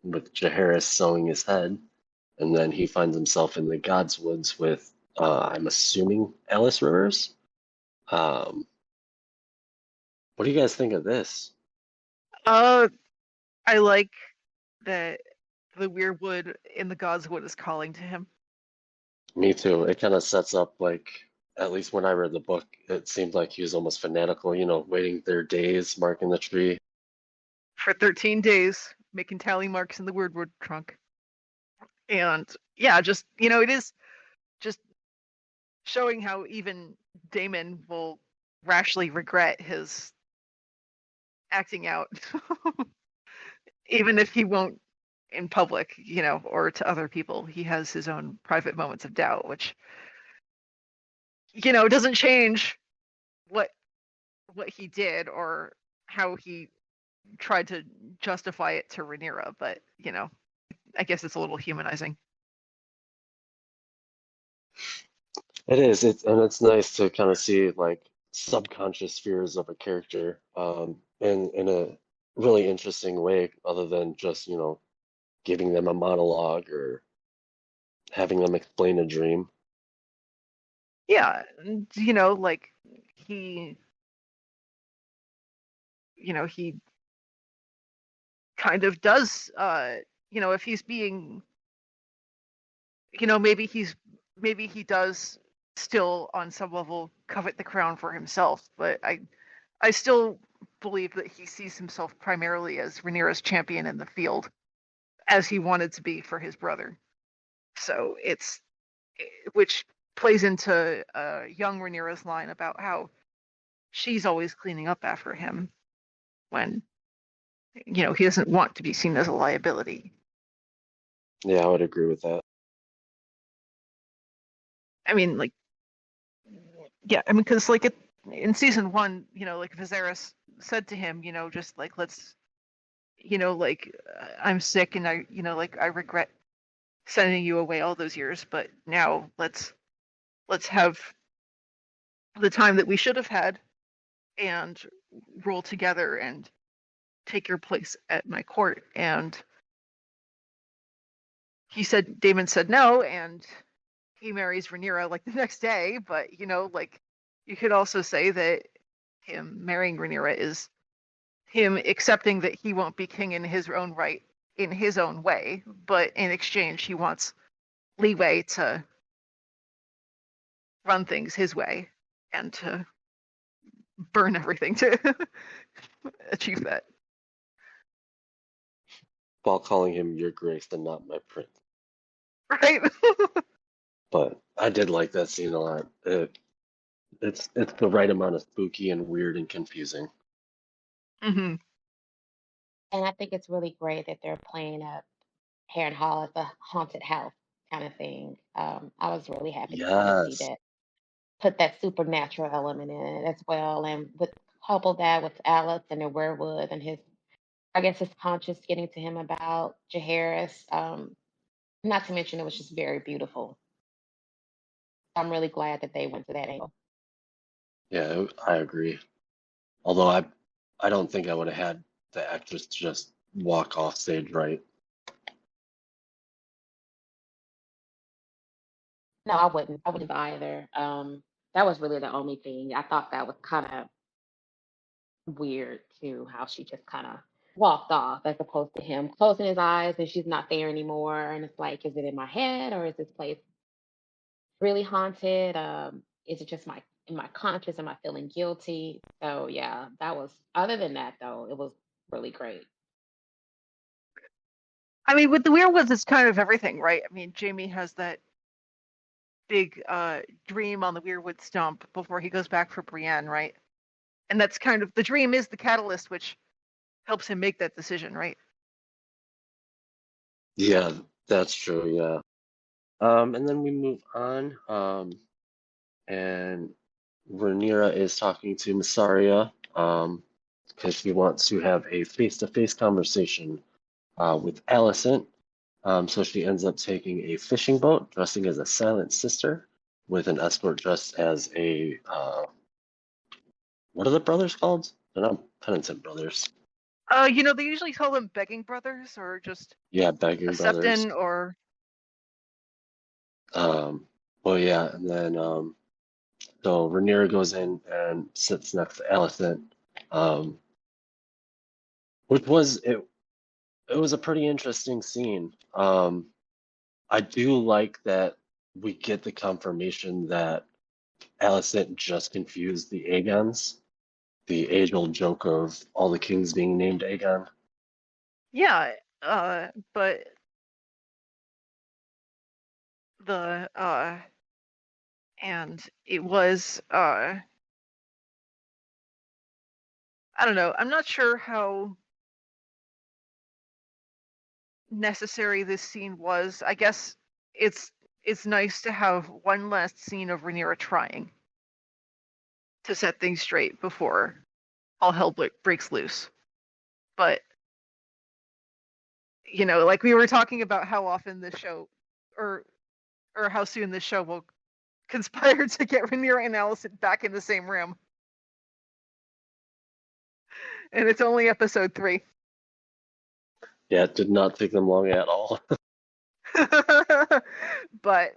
with Jaehaerys sewing his head. And then he finds himself in the Godswoods with, I'm assuming, Ellis Rivers. Um, what do you guys think of this? I like that the Weirwood in the Godswood is calling to him. Me too. It kind of sets up, like, at least when I read the book, it seemed like he was almost fanatical, waiting their days, marking the tree. For 13 days, making tally marks in the Weirdwood trunk. And yeah, just it is just showing how even Damon will rashly regret his acting out, even if he won't in public, or to other people. He has his own private moments of doubt, which doesn't change what he did or how he tried to justify it to Rhaenyra, but I guess it's a little humanizing. It is. It's nice to kind of see, like, subconscious fears of a character, in a really interesting way, other than just, giving them a monologue or having them explain a dream. Yeah, and, like he he kind of does if he's being maybe he does still on some level covet the crown for himself, but I still believe that he sees himself primarily as Rhaenyra's champion in the field, as he wanted to be for his brother. So it's which plays into young Rhaenyra's line about how she's always cleaning up after him when he doesn't want to be seen as a liability. Yeah, I would agree with that. I mean, like, yeah, I mean, because like in season 1, like Viserys said to him, just like let's, like I'm sick and I, like I regret sending you away all those years, but now let's have the time that we should have had and rule together and take your place at my court. And Damon said no, and he marries Rhaenyra like the next day. But like, you could also say that him marrying Rhaenyra is him accepting that he won't be king in his own right, in his own way, but in exchange he wants leeway to run things his way and to burn everything to achieve that. While calling him your grace and not my prince. Right? But I did like that scene a lot. It's the right amount of spooky and weird and confusing. Mm-hmm. And I think it's really great that they're playing up Harrenhal as a haunted house kind of thing. I was really happy to kind of see Yes. that, put that supernatural element in it as well, and with couple that with Alex and the werewolf and his, I guess, his conscience getting to him about Jaehaerys. Not to mention it was just very beautiful. I'm really glad that they went to that angle. Yeah, I agree. Although I don't think I would have had the actress just walk off stage right. No, I wouldn't. I wouldn't either. That was really the only thing. I thought that was kind of weird too, how she just kind of walked off as opposed to him closing his eyes and she's not there anymore. And it's like, is it in my head or is this place really haunted? Is it just in my conscious? Am I feeling guilty? So yeah, that was, other than that though, it was really great. I mean, with the werewolves, it's kind of everything, right? I mean, Jaime has that big dream on the weirwood stump before he goes back for Brienne, right? And that's kind of, the dream is the catalyst which helps him make that decision, right? Yeah, that's true, yeah. And then we move on. And Rhaenyra is talking to Massaria, because she wants to have a face-to-face conversation with Alicent. So she ends up taking a fishing boat, dressing as a silent sister, with an escort dressed as a what are the brothers called? They're not penitent brothers. They usually call them begging brothers or just Yeah, a begging brothers. septon or Well, yeah, and then so Rhaenyra goes in and sits next to Alicent, um, which was it. It was a pretty interesting scene. I do like that we get the confirmation that Alicent just confused the Aegons, the age-old joke of all the kings being named Aegon. yeah, but the and it was I don't know. I'm not sure how necessary this scene was. I guess it's nice to have one last scene of Rhaenyra trying to set things straight before all hell breaks loose. But like we were talking about how often this show, or how soon this show will conspire to get Rhaenyra and Alicent back in the same room. And it's only episode 3. Yeah, it did not take them long at all. But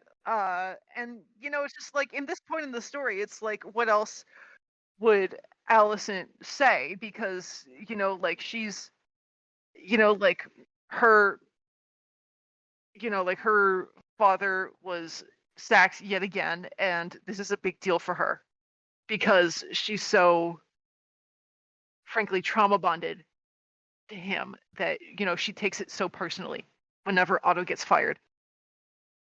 and it's just like, in this point in the story, it's like, what else would Alicent say? Because like, she's like, her like, her father was sacked yet again, and this is a big deal for her because she's so frankly trauma bonded to him that she takes it so personally whenever Otto gets fired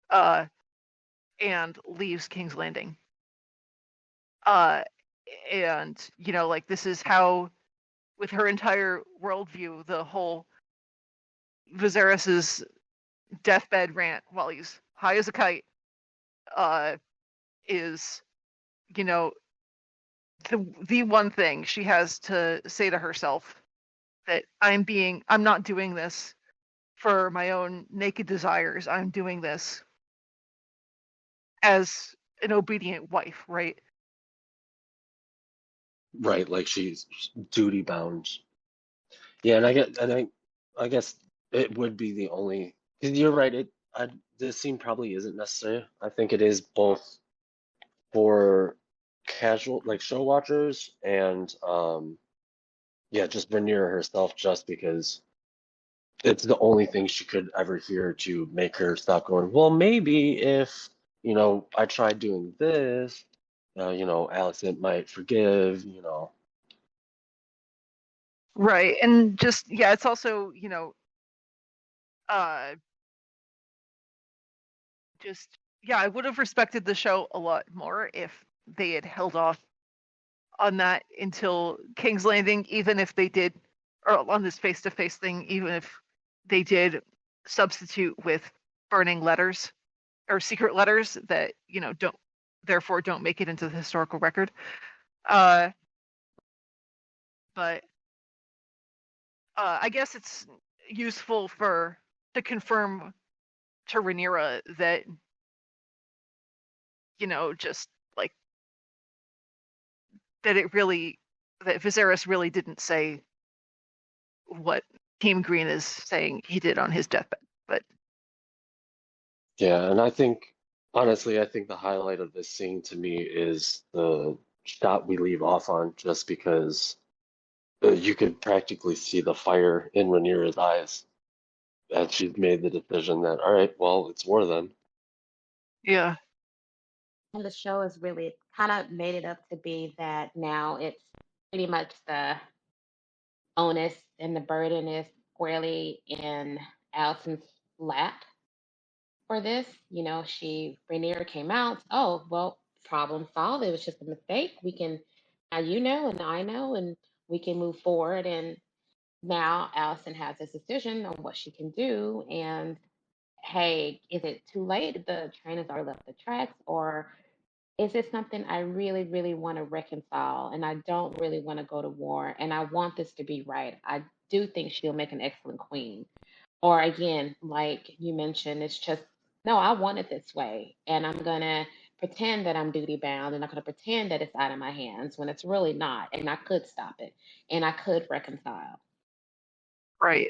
and leaves King's Landing. And like, this is how, with her entire worldview, the whole Viserys's deathbed rant while he's high as a kite is the one thing she has to say to herself, that I'm not doing this for my own naked desires. I'm doing this as an obedient wife, right? right, like she's duty bound. Yeah, I guess it would be the only. 'Cause you're right. This scene probably isn't necessary. I think it is both for casual, like show watchers, and yeah, just Rhaenyra herself, just because it's the only thing she could ever hear to make her stop going, well, maybe if, I tried doing this, Alicent might forgive, Right. And just, yeah, it's also, uh, just, yeah, I would have respected the show a lot more if they had held off on that until King's Landing, even if they did, or on this face-to-face thing, even if they did substitute with burning letters or secret letters that, don't make it into the historical record. Uh, but I guess it's useful to confirm to Rhaenyra that, just like that Viserys really didn't say what Team Green is saying he did on his deathbed. But yeah. And honestly, I think the highlight of this scene to me is the shot we leave off on, just because you could practically see the fire in Rhaenyra's eyes as she's made the decision that, all right, well, it's war then. yeah. And the show has really kind of made it up to be that now it's pretty much the onus and the burden is squarely in Allison's lap for this. Rhaenyra came out. Oh, well, problem solved. It was just a mistake. We can, now you know, and I know, and we can move forward. And now Allison has this decision on what she can do. And hey, is it too late? The train has already left the tracks, or is it something I really, really want to reconcile and I don't really want to go to war and I want this to be right? I do think she'll make an excellent queen. Or again, like you mentioned, it's just, no, I want it this way. And I'm going to pretend that I'm duty bound and I'm going to pretend that it's out of my hands when it's really not. And I could stop it and I could reconcile. Right.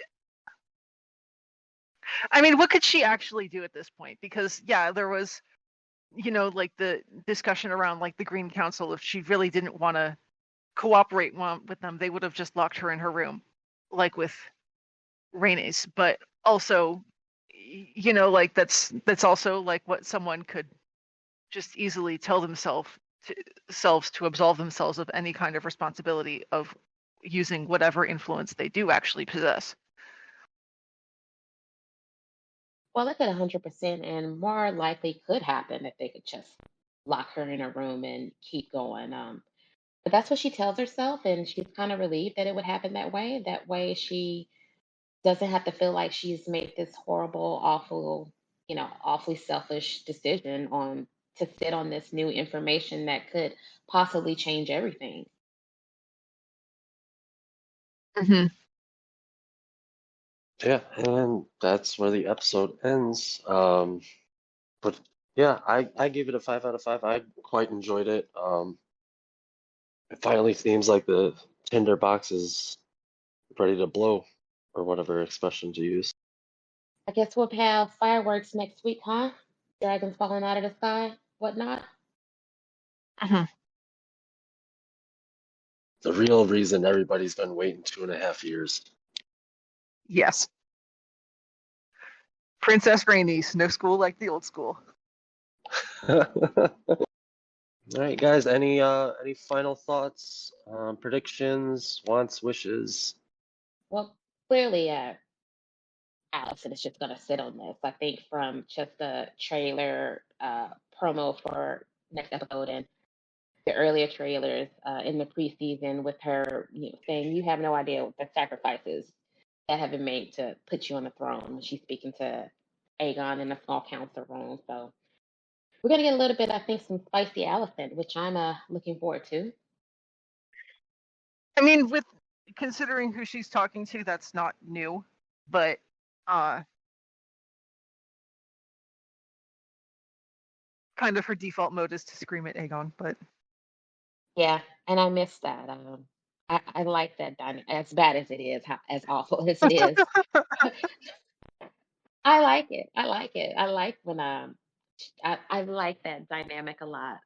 I mean, what could she actually do at this point? Because yeah, there was, like the discussion around like the Green Council. If she really didn't want to cooperate with them, they would have just locked her in her room, like with Rhaenys. But also, like that's also like what someone could just easily tell themselves to absolve themselves of any kind of responsibility of using whatever influence they do actually possess. Well, it could 100% and more likely could happen if they could just lock her in a room and keep going. But that's what she tells herself, and she's kind of relieved that it would happen that way. That way, she doesn't have to feel like she's made this horrible, awful, awfully selfish decision on to sit on this new information that could possibly change everything. Mm-hmm. Yeah, and that's where the episode ends. But yeah, I gave it a 5 out of 5. I quite enjoyed it. It finally seems like the tinder box is ready to blow, or whatever expression to use. I guess we'll have fireworks next week, huh? Dragons falling out of the sky, whatnot. Mm-hmm. The real reason everybody's been waiting 2.5 years. Yes. Princess Rhaenys, no school like the old school. All right, guys. Any final thoughts, predictions, wants, wishes? Well, clearly, Allison is just going to sit on this. I think from just the trailer promo for next episode and the earlier trailers in the preseason with her saying, you have no idea what the sacrifices that have been made to put you on the throne when she's speaking to Aegon in a small council room. So we're going to get a little bit, I think, some spicy Allison, which I'm looking forward to. I mean, with considering who she's talking to, that's not new, but kind of her default mode is to scream at Aegon, but Yeah, and I miss that. I like that dynamic. As bad as it is, as awful as it is, I like it. I like it. I like when I like that dynamic a lot.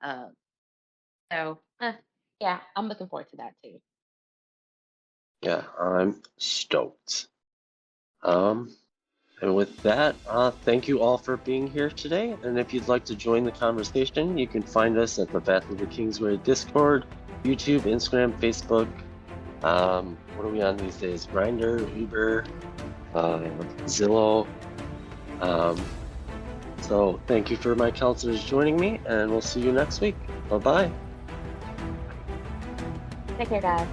So yeah, I'm looking forward to that too. Yeah, I'm stoked. Um, and with that, thank you all for being here today. And if you'd like to join the conversation, you can find us at the Path of the Kingsway Discord, YouTube, Instagram, Facebook. What are we on these days? Grindr, Uber, Zillow. So thank you for my counselors joining me, and we'll see you next week. Bye-bye. Take care, guys.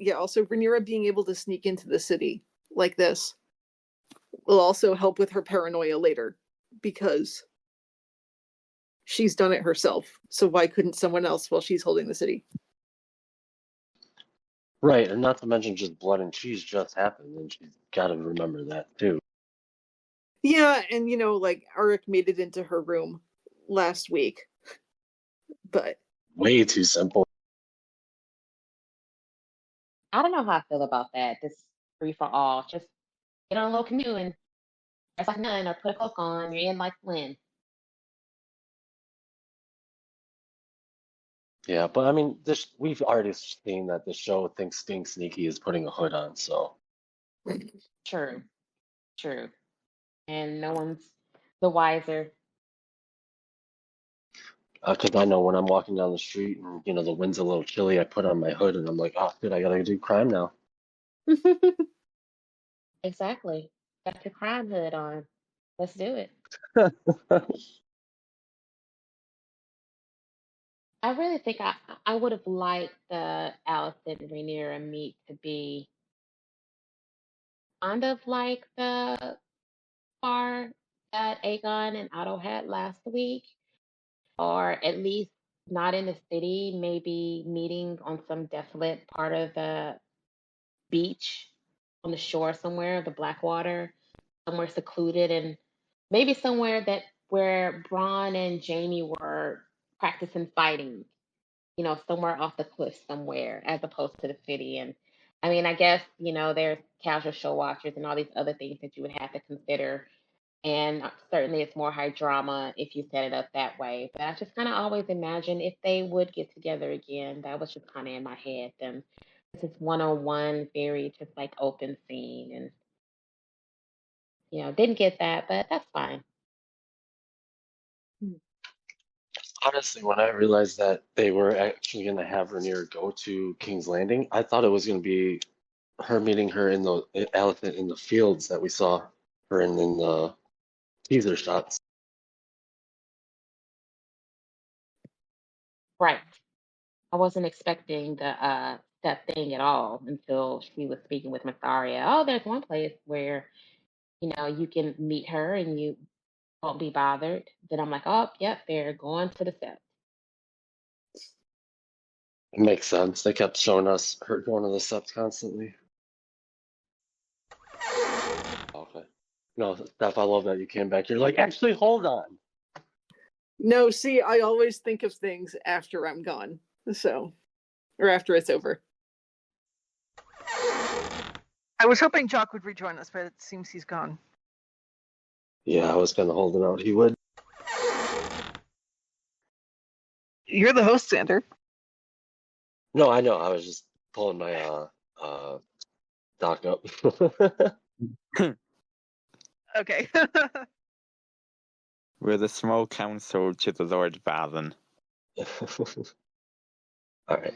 Yeah, also Rhaenyra being able to sneak into the city like this will also help with her paranoia later, because she's done it herself. So why couldn't someone else while she's holding the city? Right, and not to mention just blood and cheese just happened, and she's got to remember that too. Yeah, and like Arik made it into her room last week, but Way too simple. I don't know how I feel about that. This free for all. Just get on a little canoe and dress like none or put a cloak on. You're in like Flynn. Yeah, but I mean, we've already seen that the show thinks being sneaky is putting a hood on, so. True. True. And no one's the wiser. Because I know when I'm walking down the street and the wind's a little chilly, I put on my hood and I'm like, oh, dude, I gotta do crime now. Exactly. Got your crime hood on. Let's do it. I really think I would have liked the Allison Rhaenyra meet to be kind of like the bar that Aegon and Otto had last week, or at least not in the city, maybe meeting on some desolate part of the beach on the shore somewhere, the Blackwater, somewhere secluded, and maybe somewhere that where Bronn and Jamie were practicing fighting, somewhere off the cliff somewhere, as opposed to the city. And I mean, I guess, there's casual show watchers and all these other things that you would have to consider. And certainly it's more high drama if you set it up that way. But I just kind of always imagine if they would get together again, that was just kind of in my head. Them, this is one-on-one, very just like open scene. And, didn't get that, but that's fine. Honestly, when I realized that they were actually going to have Rhaenyra go to King's Landing, I thought it was going to be her meeting her in the elephant in the fields that we saw her in the teaser shots. Right. I wasn't expecting that thing at all until she was speaking with Matharia. Oh, there's one place where, you can meet her and you won't be bothered. Then I'm like, oh, yep, they're going to the set. It makes sense. They kept showing us her going to the steps constantly. Okay. No, Steph, I love that you came back. You're like, actually, hold on. no, see, I always think of things after I'm gone, or after it's over. I was hoping Jock would rejoin us, but it seems he's gone. Yeah, I was kind of holding out. He would. You're the host, Zander. No, I know. I was just pulling my doc up. Okay. We're the small council to the Lord Valen. All right.